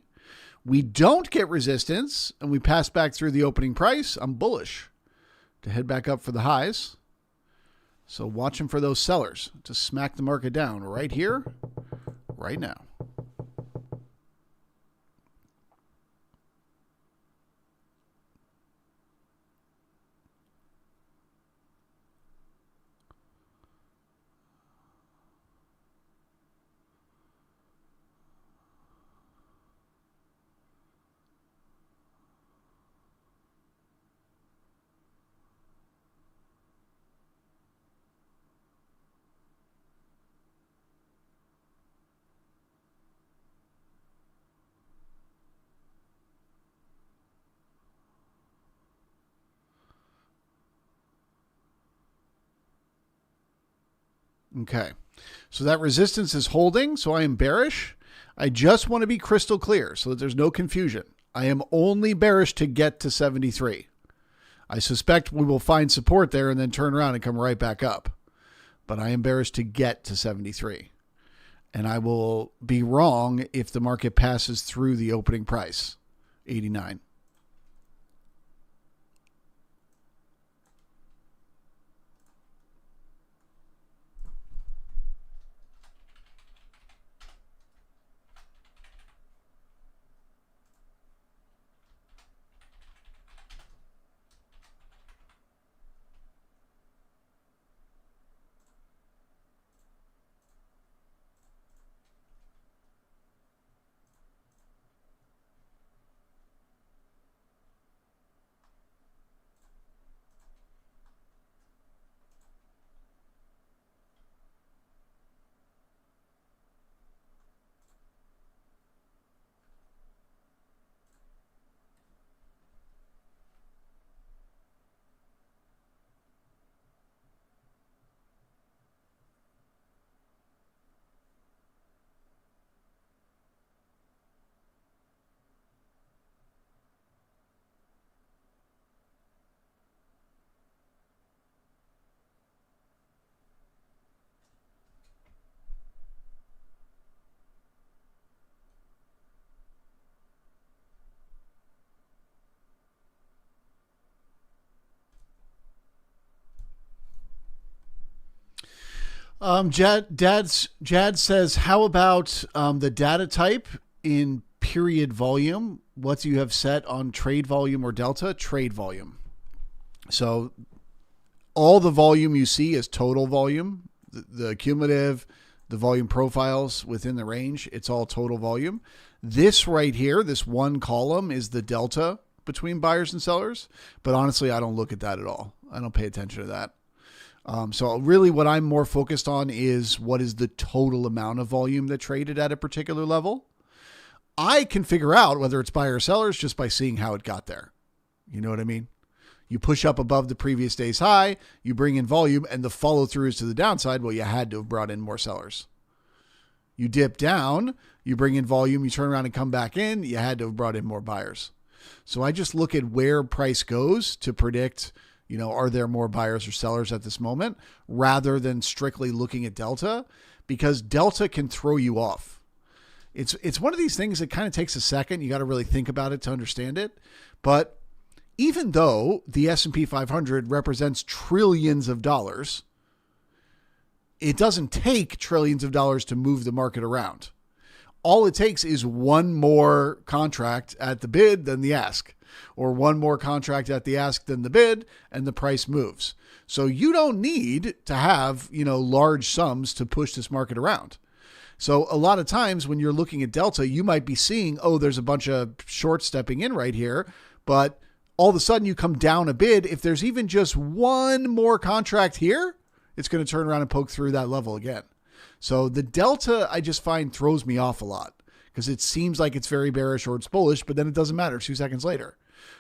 We don't get resistance, and we pass back through the opening price, I'm bullish to head back up for the highs. So watching for those sellers to smack the market down right here, right now. Okay, so that resistance is holding, so I am bearish. I just want to be crystal clear so that there's no confusion. I am only bearish to get to 73. I suspect we will find support there and then turn around and come right back up. But I am bearish to get to 73. And I will be wrong if the market passes through the opening price, 89. Jad says, how about the data type in period volume? What do you have set on trade volume or delta? Trade volume. So all the volume you see is total volume, the cumulative, the volume profiles within the range. It's all total volume. This right here, this one column is the delta between buyers and sellers. But honestly, I don't look at that at all. I don't pay attention to that. So really what I'm more focused on is what is the total amount of volume that traded at a particular level. I can figure out whether it's buyer or sellers just by seeing how it got there. You know what I mean? You push up above the previous day's high, you bring in volume, and the follow through is to the downside. Well, you had to have brought in more sellers. You dip down, you bring in volume, you turn around and come back in, you had to have brought in more buyers. So I just look at where price goes to predict, Are there more buyers or sellers at this moment rather than strictly looking at Delta, because Delta can throw you off. It's one of these things that kind of takes a second. You got to really think about it to understand it. But even though the S&P 500 represents trillions of dollars, it doesn't take trillions of dollars to move the market around. All it takes is one more contract at the bid than the ask, or one more contract at the ask than the bid, and the price moves. So you don't need to have, large sums to push this market around. So a lot of times when you're looking at Delta, you might be seeing, there's a bunch of short stepping in right here, but all of a sudden you come down a bid. If there's even just one more contract here, it's going to turn around and poke through that level again. So the Delta, I just find, throws me off a lot because it seems like it's very bearish or it's bullish, but then it doesn't matter 2 seconds later.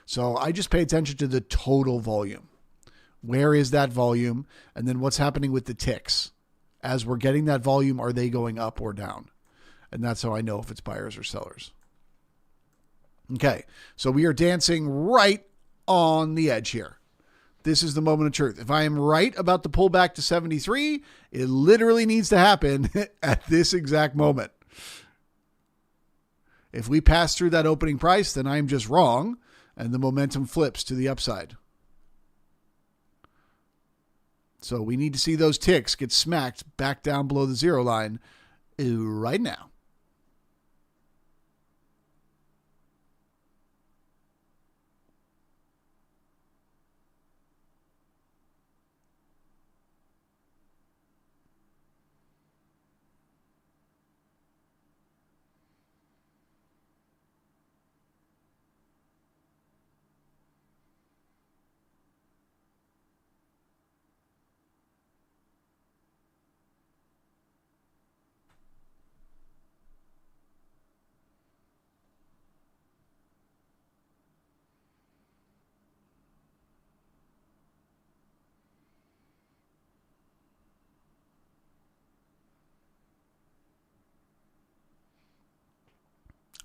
So I just pay attention to the total volume. Where is that volume? And then what's happening with the ticks? As we're getting that volume, are they going up or down? And that's how I know if it's buyers or sellers. Okay, so we are dancing right on the edge here. This is the moment of truth. If I am right about the pullback to 73, it literally needs to happen at this exact moment. If we pass through that opening price, then I'm just wrong, and the momentum flips to the upside. So we need to see those ticks get smacked back down below the zero line right now.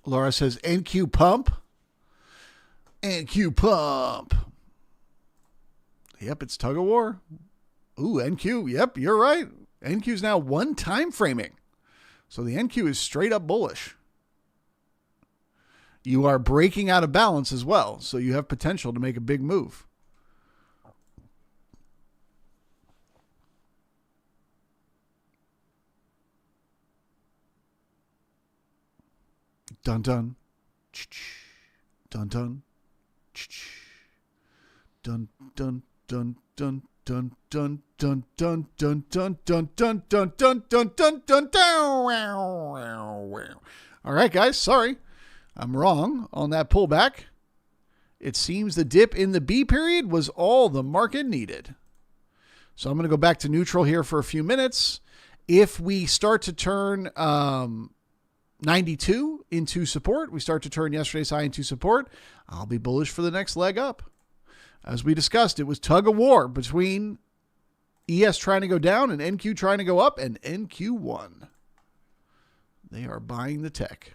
Laura says, NQ pump. NQ pump. Yep, it's tug of war. Ooh, NQ. Yep, you're right. NQ is now one time framing. So the NQ is straight up bullish. You are breaking out of balance as well. So you have potential to make a big move. Dun dun. Dun dun. Dun dun dun dun dun dun dun dun dun dun dun dun dun dun dun dun dun dun. All right, guys, sorry. I'm wrong on that pullback. It seems the dip in the B period was all the market needed. So I'm going to go back to neutral here for a few minutes. If we start to turn 92 into support, we start to turn yesterday's high into support, I'll be bullish for the next leg up. As we discussed, it was tug of war between ES trying to go down and NQ trying to go up, and NQ won. They are buying the tech.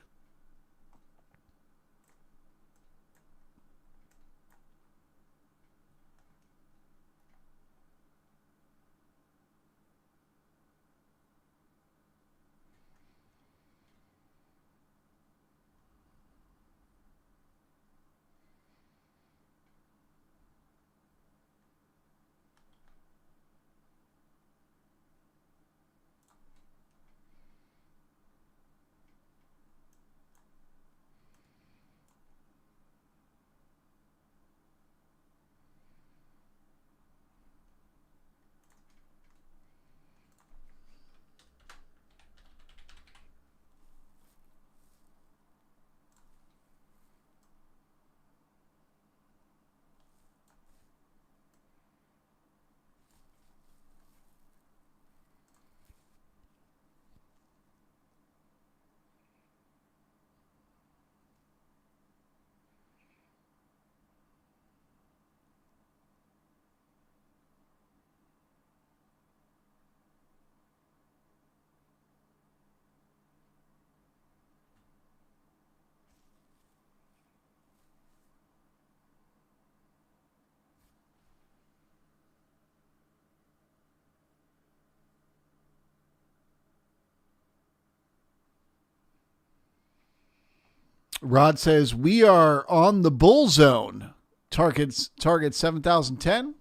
Rod says we are on the bull zone. Target 7,010.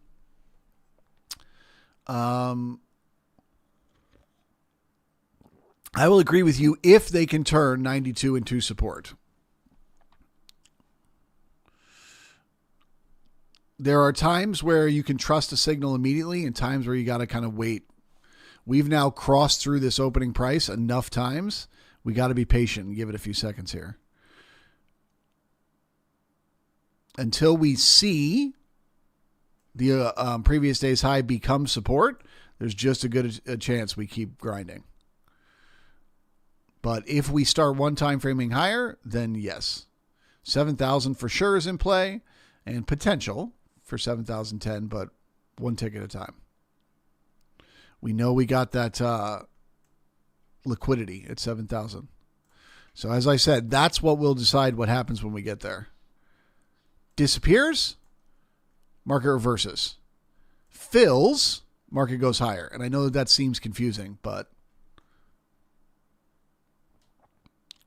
I will agree with you if they can turn 92 into support. There are times where you can trust a signal immediately and times where you got to kind of wait. We've now crossed through this opening price enough times. We got to be patient and give it a few seconds here. Until we see the previous day's high become support, there's just a good a chance we keep grinding. But if we start one time framing higher, then yes. 7,000 for sure is in play and potential for 7,010, but one tick at a time. We know we got that liquidity at 7,000. So as I said, that's what will decide what happens when we get there. Disappears, market reverses. Fills, market goes higher. And I know that seems confusing, but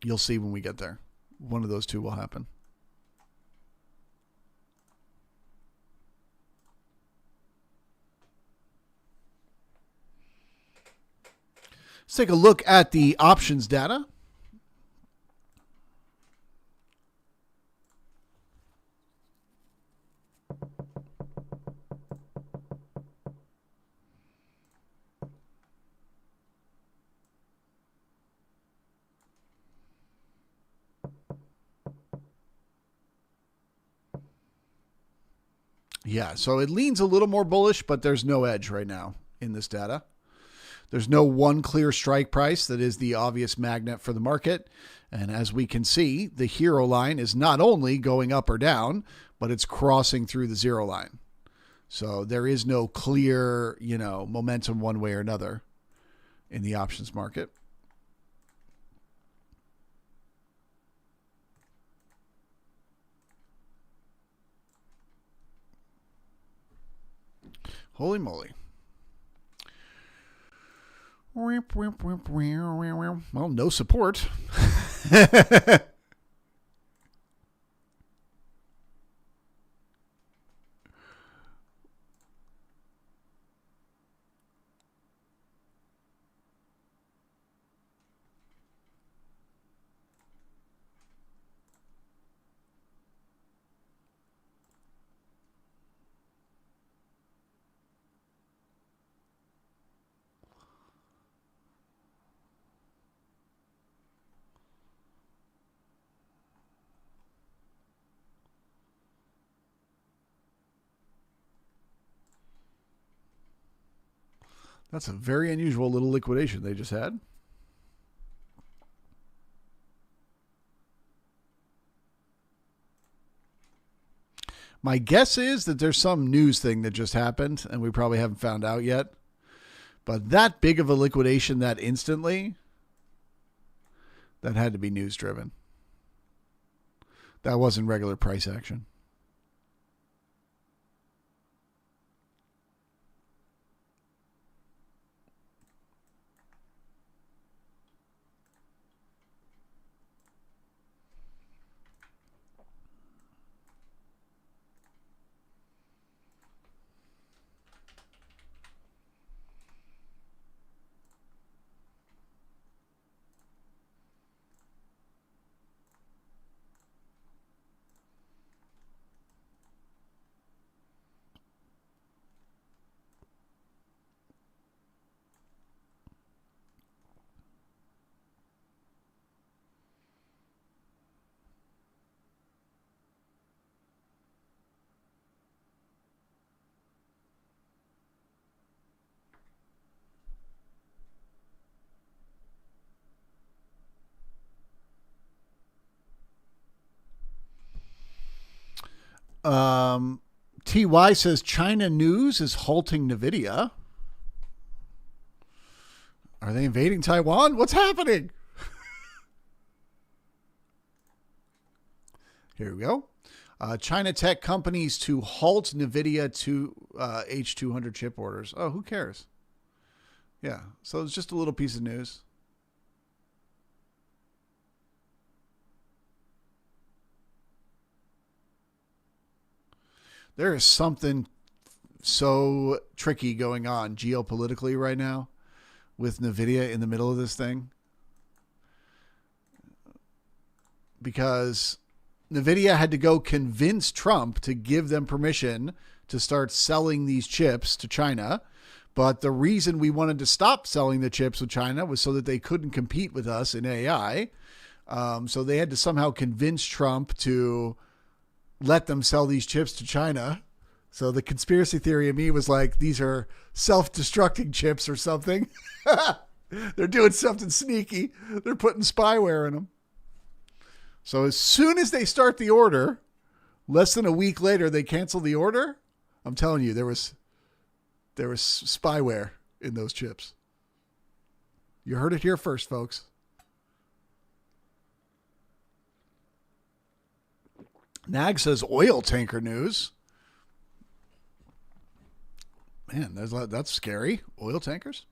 you'll see when we get there. One of those two will happen. Let's take a look at the options data. Yeah, so it leans a little more bullish, but there's no edge right now in this data. There's no one clear strike price that is the obvious magnet for the market. And as we can see, the hero line is not only going up or down, but it's crossing through the zero line. So there is no clear, momentum one way or another in the options market. Holy moly. Well, no support. That's a very unusual little liquidation they just had. My guess is that there's some news thing that just happened and we probably haven't found out yet. But that big of a liquidation that instantly, that had to be news driven. That wasn't regular price action. TY says China news is halting NVIDIA. Are they invading Taiwan? What's happening? Here we go. China tech companies to halt NVIDIA to H200 chip orders. Oh, who cares? Yeah, so it's just a little piece of news. There is something so tricky going on geopolitically right now with NVIDIA in the middle of this thing. Because NVIDIA had to go convince Trump to give them permission to start selling these chips to China. But the reason we wanted to stop selling the chips with China was so that they couldn't compete with us in AI. So they had to somehow convince Trump to let them sell these chips to China. So the conspiracy theory of me was like, these are self-destructing chips or something. They're doing something sneaky. They're putting spyware in them. So as soon as they start the order, less than a week later, they cancel the order. I'm telling you, there was spyware in those chips. You heard it here first, folks. Nag says oil tanker news. Man, that's scary. Oil tankers?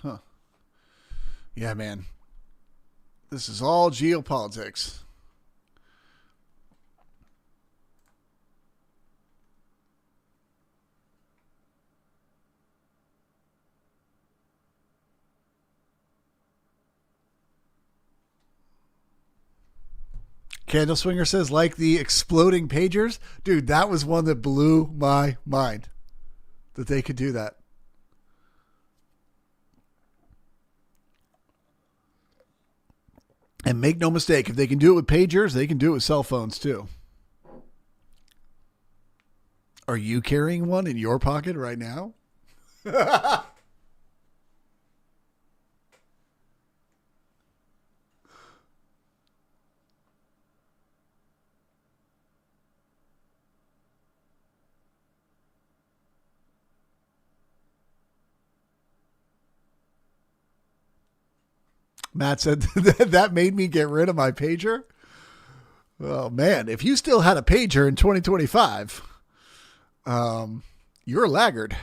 Huh. Yeah, man. This is all geopolitics. Candle Swinger says, like the exploding pagers. Dude, that was one that blew my mind that they could do that. And make no mistake, if they can do it with pagers, they can do it with cell phones too. Are you carrying one in your pocket right now? Matt said that made me get rid of my pager. Oh, man. If you still had a pager in 2025, you're a laggard.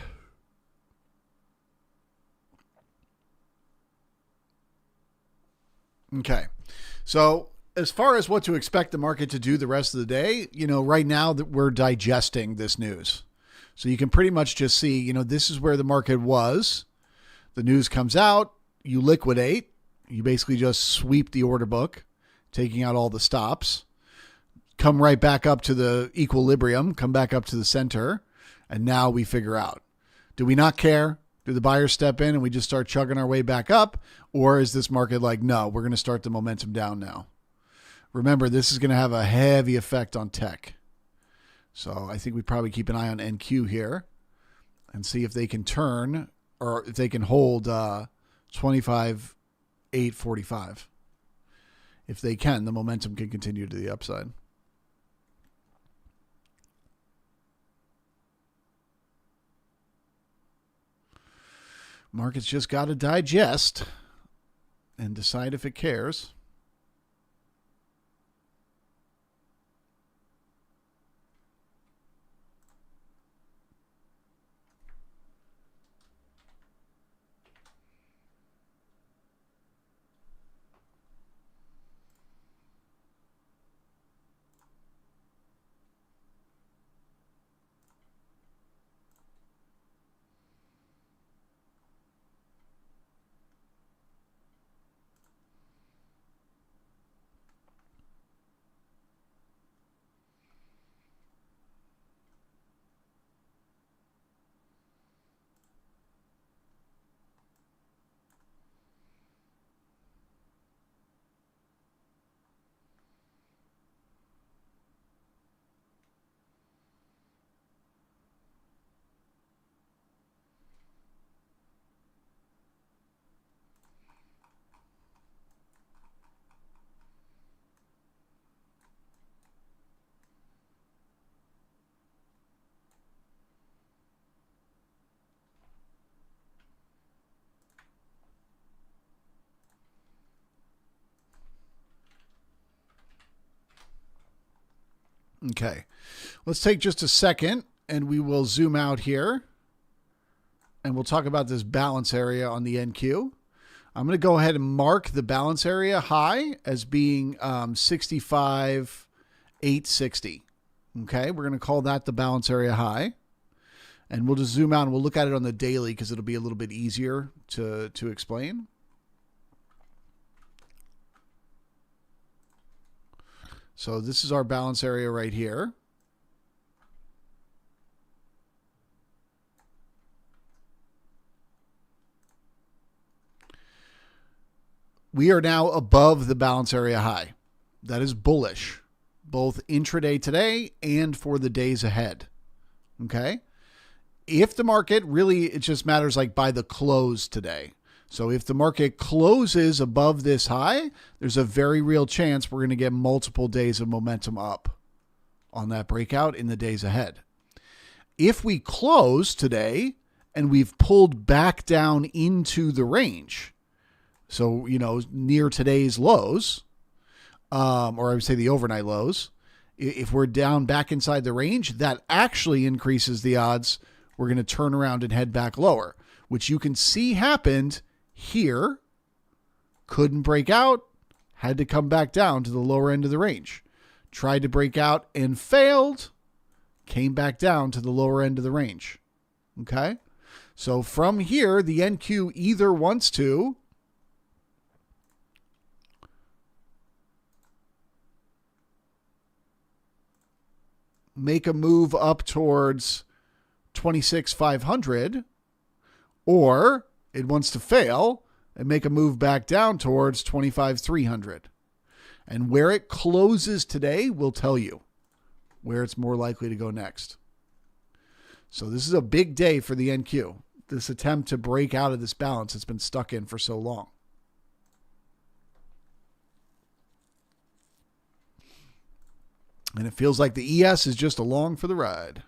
Okay. So as far as what to expect the market to do the rest of the day, right now that we're digesting this news. So you can pretty much just see, this is where the market was. The news comes out, you liquidate. You basically just sweep the order book, taking out all the stops, come right back up to the equilibrium, come back up to the center, and now we figure out, do we not care? Do the buyers step in and we just start chugging our way back up? Or is this market like, no, we're going to start the momentum down now? Remember, this is going to have a heavy effect on tech. So I think we probably keep an eye on NQ here and see if they can turn or if they can hold 25,845. If they can, the momentum can continue to the upside. Market's just got to digest and decide if it cares. Okay, let's take just a second and we will zoom out here and we'll talk about this balance area on the NQ. I'm going to go ahead and mark the balance area high as being 65,860. Okay, we're going to call that the balance area high. And we'll just zoom out and we'll look at it on the daily because it'll be a little bit easier to explain. So this is our balance area right here. We are now above the balance area high. That is bullish, both intraday today and for the days ahead. Okay. If the market really, it just matters like by the close today. So if the market closes above this high, there's a very real chance we're going to get multiple days of momentum up on that breakout in the days ahead. If we close today and we've pulled back down into the range, so, near today's lows, or I would say the overnight lows, if we're down back inside the range, that actually increases the odds we're going to turn around and head back lower, which you can see happened here. Couldn't break out, had to come back down to the lower end of the range. Tried to break out and failed, came back down to the lower end of the range. Okay? So from here, the NQ either wants to make a move up towards 26,500, or it wants to fail and make a move back down towards 25,300. And where it closes today will tell you where it's more likely to go next. So this is a big day for the NQ, this attempt to break out of this balance it's been stuck in for so long. And it feels like the ES is just along for the ride.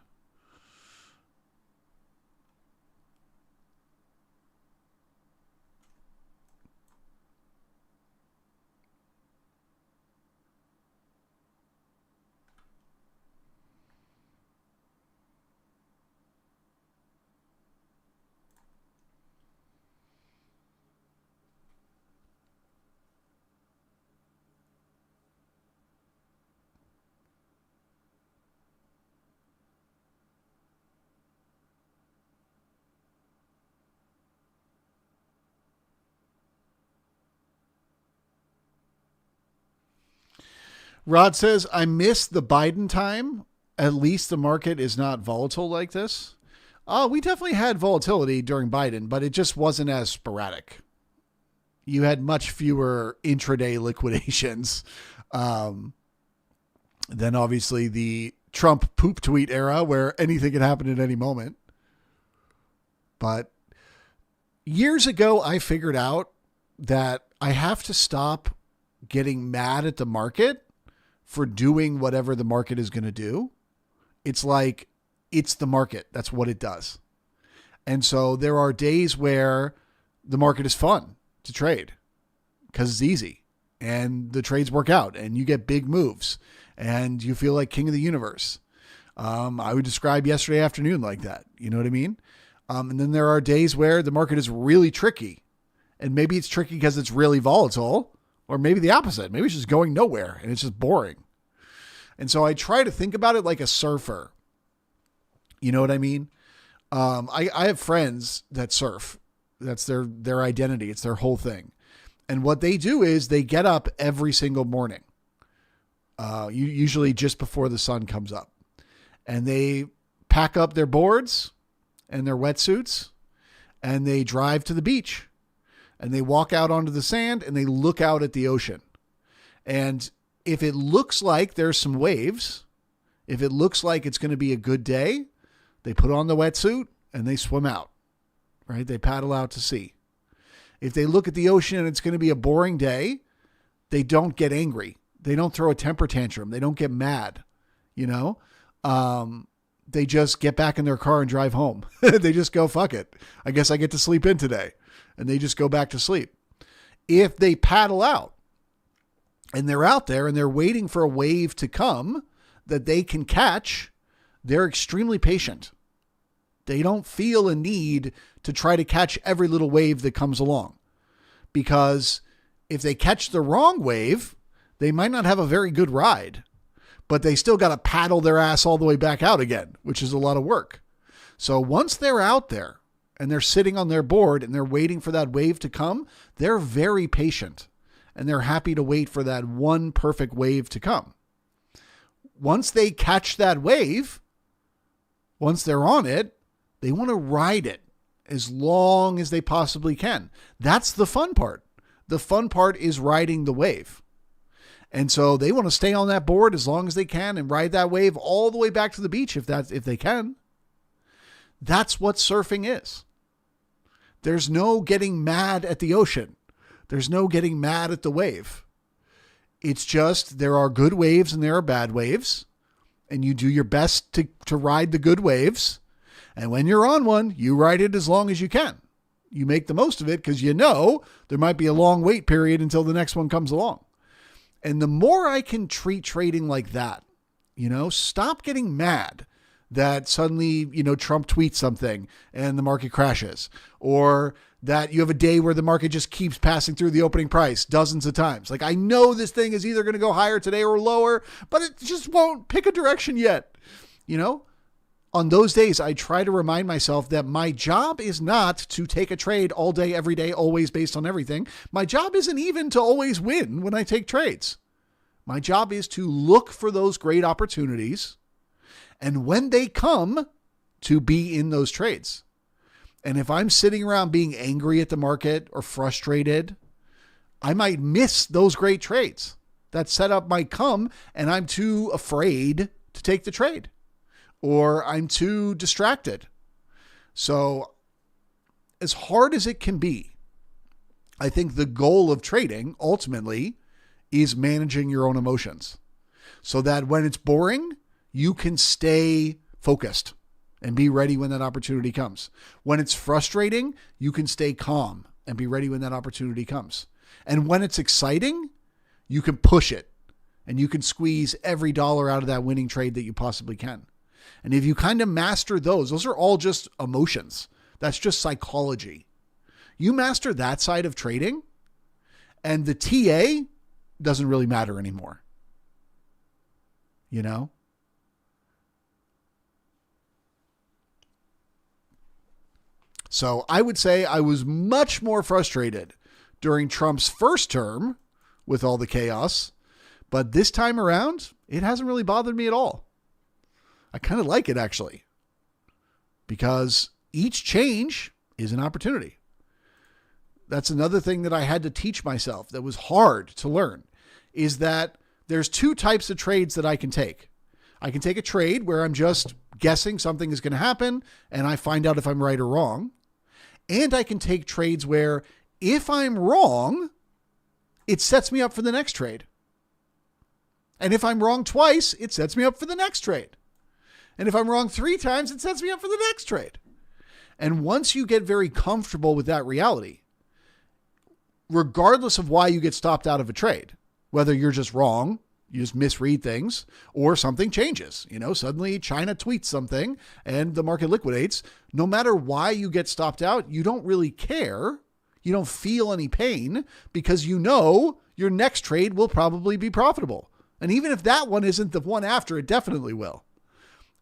Rod says, I miss the Biden time. At least the market is not volatile like this. We definitely had volatility during Biden, but it just wasn't as sporadic. You had much fewer intraday liquidations than obviously the Trump poop tweet era where anything can happen at any moment. But years ago, I figured out that I have to stop getting mad at the market for doing whatever the market is going to do. It's like, it's the market. That's what it does. And so there are days where the market is fun to trade because it's easy and the trades work out and you get big moves and you feel like king of the universe. I would describe yesterday afternoon like that. You know what I mean? And then there are days where the market is really tricky, and maybe it's tricky because it's really volatile, or maybe the opposite. Maybe it's just going nowhere and it's just boring. And so I try to think about it like a surfer. You know what I mean? I have friends that surf. That's their identity. It's their whole thing. And what they do is they get up every single morning, usually just before the sun comes up. And they pack up their boards and their wetsuits and they drive to the beach and they walk out onto the sand and they look out at the ocean. And if it looks like there's some waves, if it looks like it's going to be a good day, they put on the wetsuit and they swim out, right? They paddle out to sea. If they look at the ocean and it's going to be a boring day, they don't get angry. They don't throw a temper tantrum. They don't get mad, you know? They just get back in their car and drive home. They just go, fuck it. I guess I get to sleep in today. And they just go back to sleep. If they paddle out and they're out there and they're waiting for a wave to come, that they can catch, they're extremely patient. They don't feel a need to try to catch every little wave that comes along, because if they catch the wrong wave, they might not have a very good ride, but they still got to paddle their ass all the way back out again, which is a lot of work. So once they're out there and they're sitting on their board and they're waiting for that wave to come, they're very patient and they're happy to wait for that one perfect wave to come. Once they catch that wave, once they're on it, they want to ride it as long as they possibly can. That's the fun part. The fun part is riding the wave. And so they want to stay on that board as long as they can and ride that wave all the way back to the beach if they can. That's what surfing is. There's no getting mad at the ocean. There's no getting mad at the wave. It's just there are good waves and there are bad waves. And you do your best to ride the good waves. And when you're on one, you ride it as long as you can. You make the most of it because you know there might be a long wait period until the next one comes along. And the more I can treat trading like that, stop getting mad that suddenly, Trump tweets something and the market crashes, or that you have a day where the market just keeps passing through the opening price dozens of times. Like, I know this thing is either going to go higher today or lower, but it just won't pick a direction yet. On those days, I try to remind myself that my job is not to take a trade all day, every day, always based on everything. My job isn't even to always win when I take trades. My job is to look for those great opportunities, and when they come, to be in those trades. And if I'm sitting around being angry at the market or frustrated, I might miss those great trades. That setup might come and I'm too afraid to take the trade, or I'm too distracted. So as hard as it can be, I think the goal of trading ultimately is managing your own emotions so that when it's boring, you can stay focused and be ready when that opportunity comes. When it's frustrating, you can stay calm and be ready when that opportunity comes. And when it's exciting, you can push it and you can squeeze every dollar out of that winning trade that you possibly can. And if you kind of master those are all just emotions. That's just psychology. You master that side of trading, and the TA doesn't really matter anymore. So I would say I was much more frustrated during Trump's first term with all the chaos, but this time around, it hasn't really bothered me at all. I kind of like it, actually, because each change is an opportunity. That's another thing that I had to teach myself that was hard to learn, is that there's two types of trades that I can take. I can take a trade where I'm just guessing something is going to happen and I find out if I'm right or wrong. And I can take trades where if I'm wrong, it sets me up for the next trade. And if I'm wrong twice, it sets me up for the next trade. And if I'm wrong 3 times, it sets me up for the next trade. And once you get very comfortable with that reality, regardless of why you get stopped out of a trade, whether you're just wrong, you just misread things, or something changes, suddenly China tweets something and the market liquidates. No matter why you get stopped out, you don't really care. You don't feel any pain because your next trade will probably be profitable. And even if that one isn't the one after, it definitely will.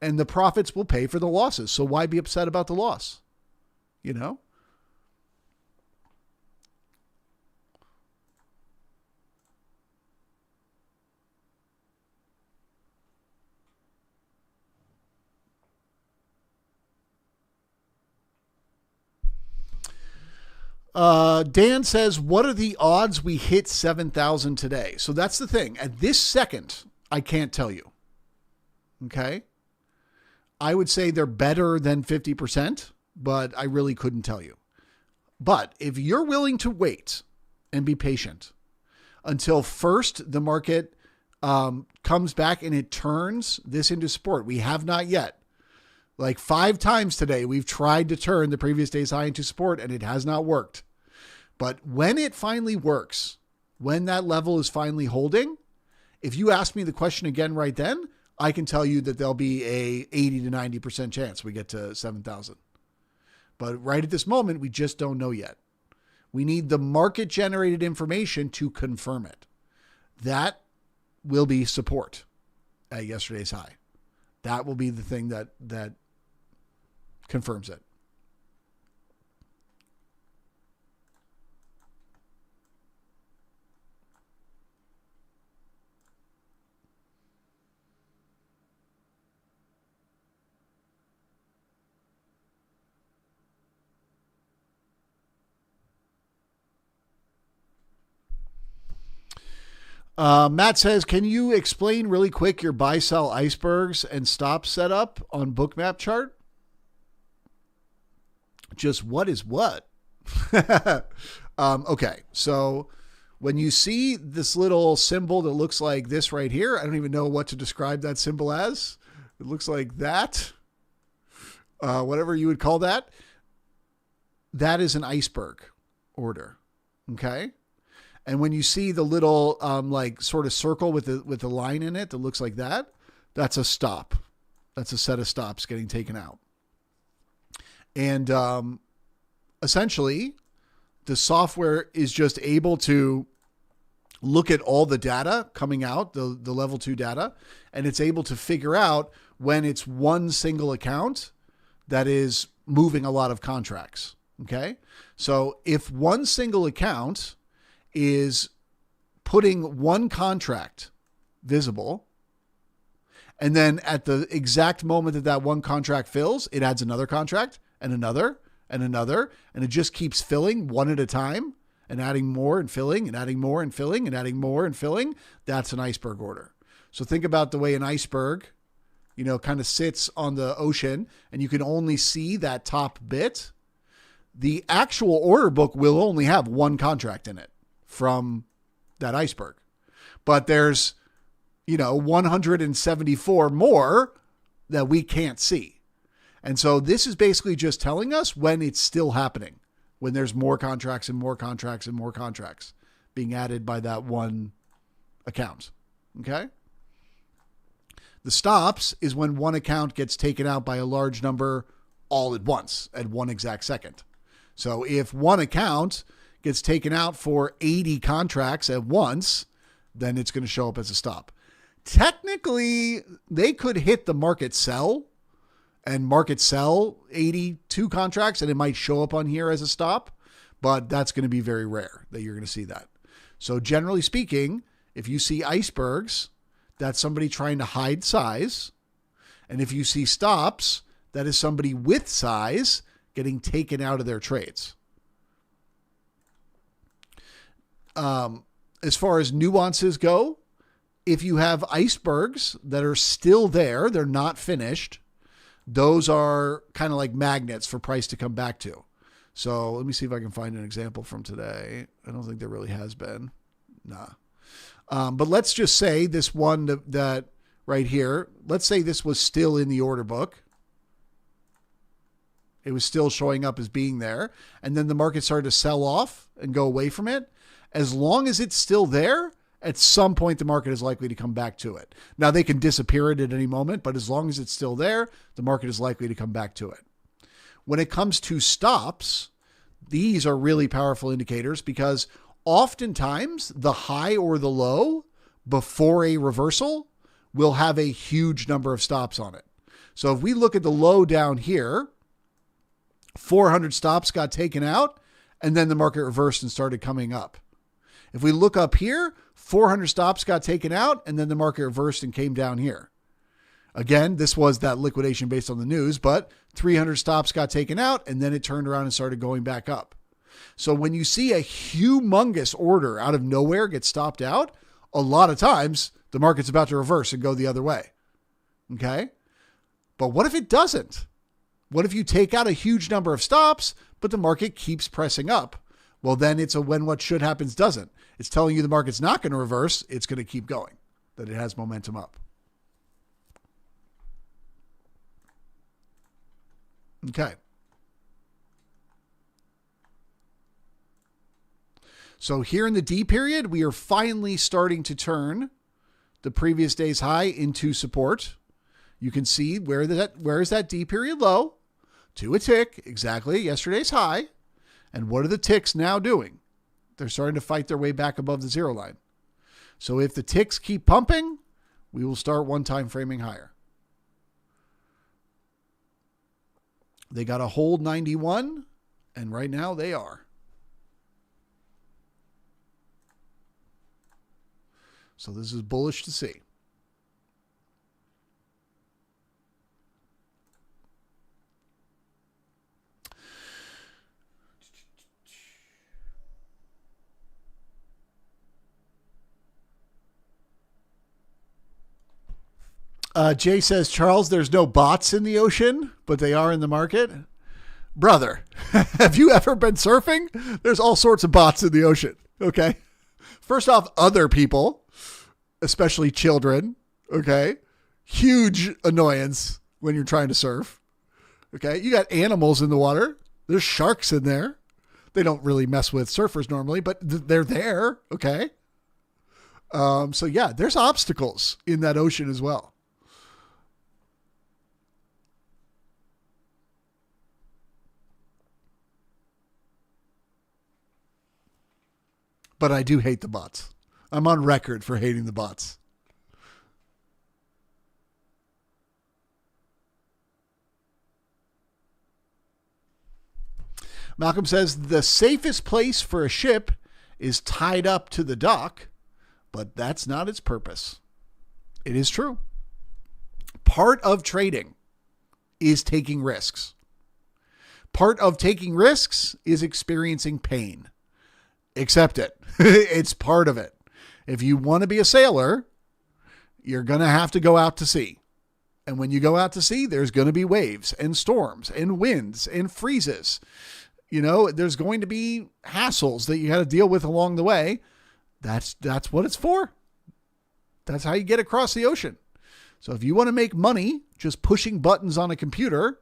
And the profits will pay for the losses. So why be upset about the loss? Dan says, what are the odds we hit 7,000 today? So that's the thing. At this second, I can't tell you. Okay. I would say they're better than 50%, but I really couldn't tell you. But if you're willing to wait and be patient until first the market comes back and it turns this into support, we have not yet. Like 5 times today, we've tried to turn the previous day's high into support and it has not worked. But when it finally works, when that level is finally holding, if you ask me the question again right then, I can tell you that there'll be a 80 to 90% chance we get to 7,000. But right at this moment, we just don't know yet. We need the market generated information to confirm it. That will be support at yesterday's high. That will be the thing that confirms it. Matt says, can you explain really quick your buy-sell icebergs and stop setup on Bookmap chart? Just what is what? Okay, so when you see this little symbol that looks like this right here, I don't even know what to describe that symbol as. It looks like that. Whatever you would call that. That is an iceberg order. Okay? And when you see the little like sort of circle with the line in it that looks like that, that's a stop. That's a set of stops getting taken out. And essentially, the software is just able to look at all the data coming out, the level 2 data, and it's able to figure out when it's one single account that is moving a lot of contracts. Okay? So if one single account is putting one contract visible, and then at the exact moment that that one contract fills, it adds another contract and another and another, and it just keeps filling one at a time and adding more and filling and adding more and filling and adding more and filling. That's an iceberg order. So think about the way an iceberg, kind of sits on the ocean and you can only see that top bit. The actual order book will only have one contract in it from that iceberg. But there's, 174 more that we can't see. And so this is basically just telling us when it's still happening, when there's more contracts and more contracts and more contracts being added by that one account. Okay? The stops is when one account gets taken out by a large number all at once at one exact second. So if one account gets taken out for 80 contracts at once, then it's going to show up as a stop. Technically, they could hit the market sell and market sell 82 contracts, and it might show up on here as a stop, but that's going to be very rare that you're going to see that. So generally speaking, if you see icebergs, that's somebody trying to hide size. And if you see stops, that is somebody with size getting taken out of their trades. As far as nuances go, if you have icebergs that are still there, they're not finished, those are kind of like magnets for price to come back to. So let me see if I can find an example from today. I don't think there really has been. Nah. But let's just say this one that right here, let's say this was still in the order book. It was still showing up as being there. And then the market started to sell off and go away from it. As long as it's still there, at some point the market is likely to come back to it. Now they can disappear it at any moment, but as long as it's still there, the market is likely to come back to it. When it comes to stops, these are really powerful indicators because oftentimes the high or the low before a reversal will have a huge number of stops on it. So if we look at the low down here, 400 stops got taken out and then the market reversed and started coming up. If we look up here, 400 stops got taken out and then the market reversed and came down here. Again, this was that liquidation based on the news, but 300 stops got taken out and then it turned around and started going back up. So when you see a humongous order out of nowhere get stopped out, a lot of times the market's about to reverse and go the other way. Okay? But what if it doesn't? What if you take out a huge number of stops, but the market keeps pressing up? Well, then it's a when what should happens doesn't. It's telling you the market's not going to reverse. It's going to keep going, that it has momentum up. Okay. So here in the D period, we are finally starting to turn the previous day's high into support. You can see where is that D period low to a tick, exactly yesterday's high. And what are the ticks now doing? They're starting to fight their way back above the zero line. So if the ticks keep pumping, we will start one-time framing higher. They got to hold 91, and right now they are. So this is bullish to see. Jay says, Charles, there's no bots in the ocean, but they are in the market. Brother, have you ever been surfing? There's all sorts of bots in the ocean. Okay. First off, other people, especially children. Okay. Huge annoyance when you're trying to surf. Okay. You got animals in the water. There's sharks in there. They don't really mess with surfers normally, but they're there. Okay. So yeah, there's obstacles in that ocean as well. But I do hate the bots. I'm on record for hating the bots. Malcolm says the safest place for a ship is tied up to the dock, but that's not its purpose. It is true. Part of trading is taking risks. Part of taking risks is experiencing pain. Accept it. It's part of it. If you want to be a sailor, you're going to have to go out to sea. And when you go out to sea, there's going to be waves and storms and winds and freezes. You know, there's going to be hassles that you got to deal with along the way. That's what it's for. That's how you get across the ocean. So if you want to make money just pushing buttons on a computer,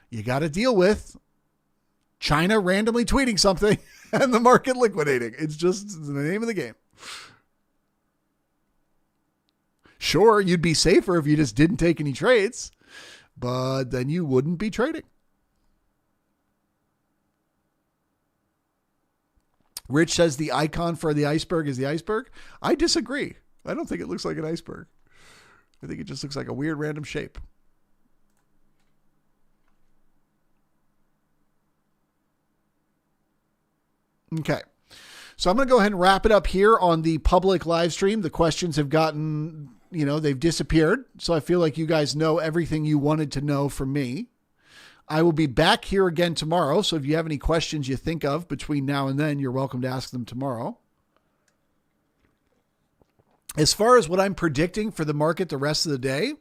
you got to deal with China randomly tweeting something and the market liquidating. It's just the name of the game. Sure, you'd be safer if you just didn't take any trades, but then you wouldn't be trading. Rich says the icon for the iceberg is the iceberg. I disagree. I don't think it looks like an iceberg. I think it just looks like a weird random shape. Okay. So I'm going to go ahead and wrap it up here on the public live stream. The questions have gotten, they've disappeared. So I feel like you guys know everything you wanted to know from me. I will be back here again tomorrow. So if you have any questions you think of between now and then, you're welcome to ask them tomorrow. As far as what I'm predicting for the market the rest of the day,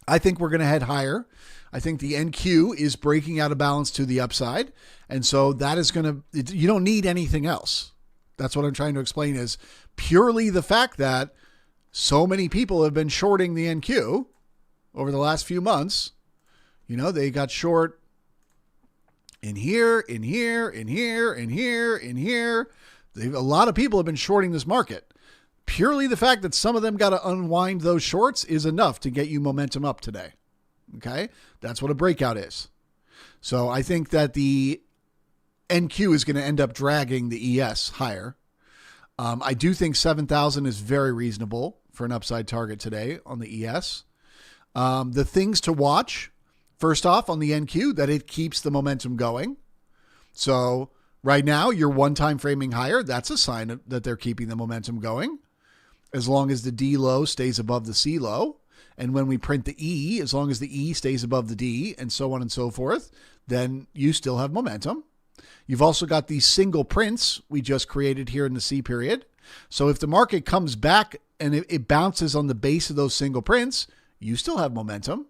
I think we're going to head higher. I think the NQ is breaking out of balance to the upside. And so that is going to, you don't need anything else. That's what I'm trying to explain is purely the fact that so many people have been shorting the NQ over the last few months. They got short in here, in here, in here, in here, in here. A lot of people have been shorting this market. Purely the fact that some of them got to unwind those shorts is enough to get you momentum up today. Okay. That's what a breakout is. So I think that the NQ is going to end up dragging the ES higher. I do think 7,000 is very reasonable for an upside target today on the ES. The things to watch, first off on the NQ, that it keeps the momentum going. So right now you're one-time framing higher. That's a sign that they're keeping the momentum going. As long as the D low stays above the C low. And when we print the E, as long as the E stays above the D and so on and so forth, then you still have momentum. You've also got these single prints we just created here in the C period. So if the market comes back and it bounces on the base of those single prints, you still have momentum.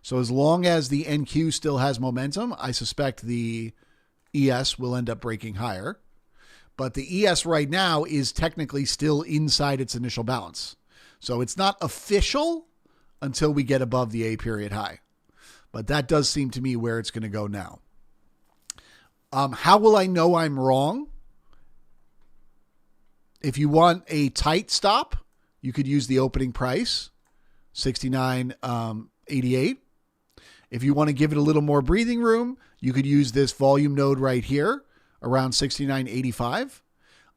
So as long as the NQ still has momentum, I suspect the ES will end up breaking higher. But the ES right now is technically still inside its initial balance. So it's not official until we get above the A period high. But that does seem to me where it's going to go now. How will I know I'm wrong? If you want a tight stop, you could use the opening price, 69.88. If you want to give it a little more breathing room, you could use this volume node right here around 69.85.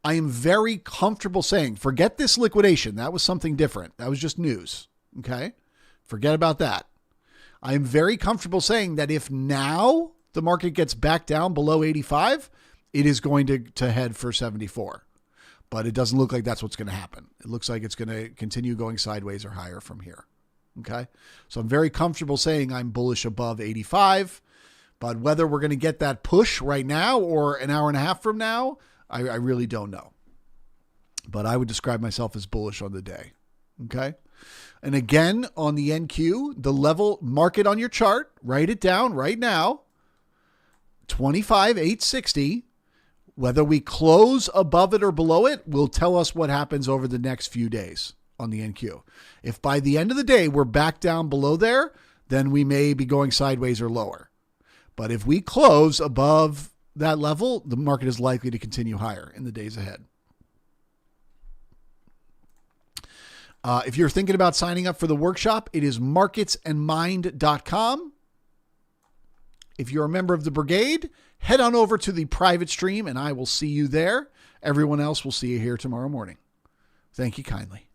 I am very comfortable saying, forget this liquidation. That was something different. That was just news. Okay. Forget about that. I am very comfortable saying that if now the market gets back down below 85, it is going to head for 74. But it doesn't look like that's what's going to happen. It looks like it's going to continue going sideways or higher from here. Okay. So I'm very comfortable saying I'm bullish above 85, but whether we're going to get that push right now or an hour and a half from now, I really don't know. But I would describe myself as bullish on the day. Okay. And again, on the NQ, the level, mark it on your chart, write it down right now, 25,860. Whether we close above it or below it will tell us what happens over the next few days on the NQ. If by the end of the day we're back down below there, then we may be going sideways or lower. But if we close above that level, the market is likely to continue higher in the days ahead. If you're thinking about signing up for the workshop, it is marketsandmind.com. If you're a member of the brigade, head on over to the private stream and I will see you there. Everyone else will see you here tomorrow morning. Thank you kindly.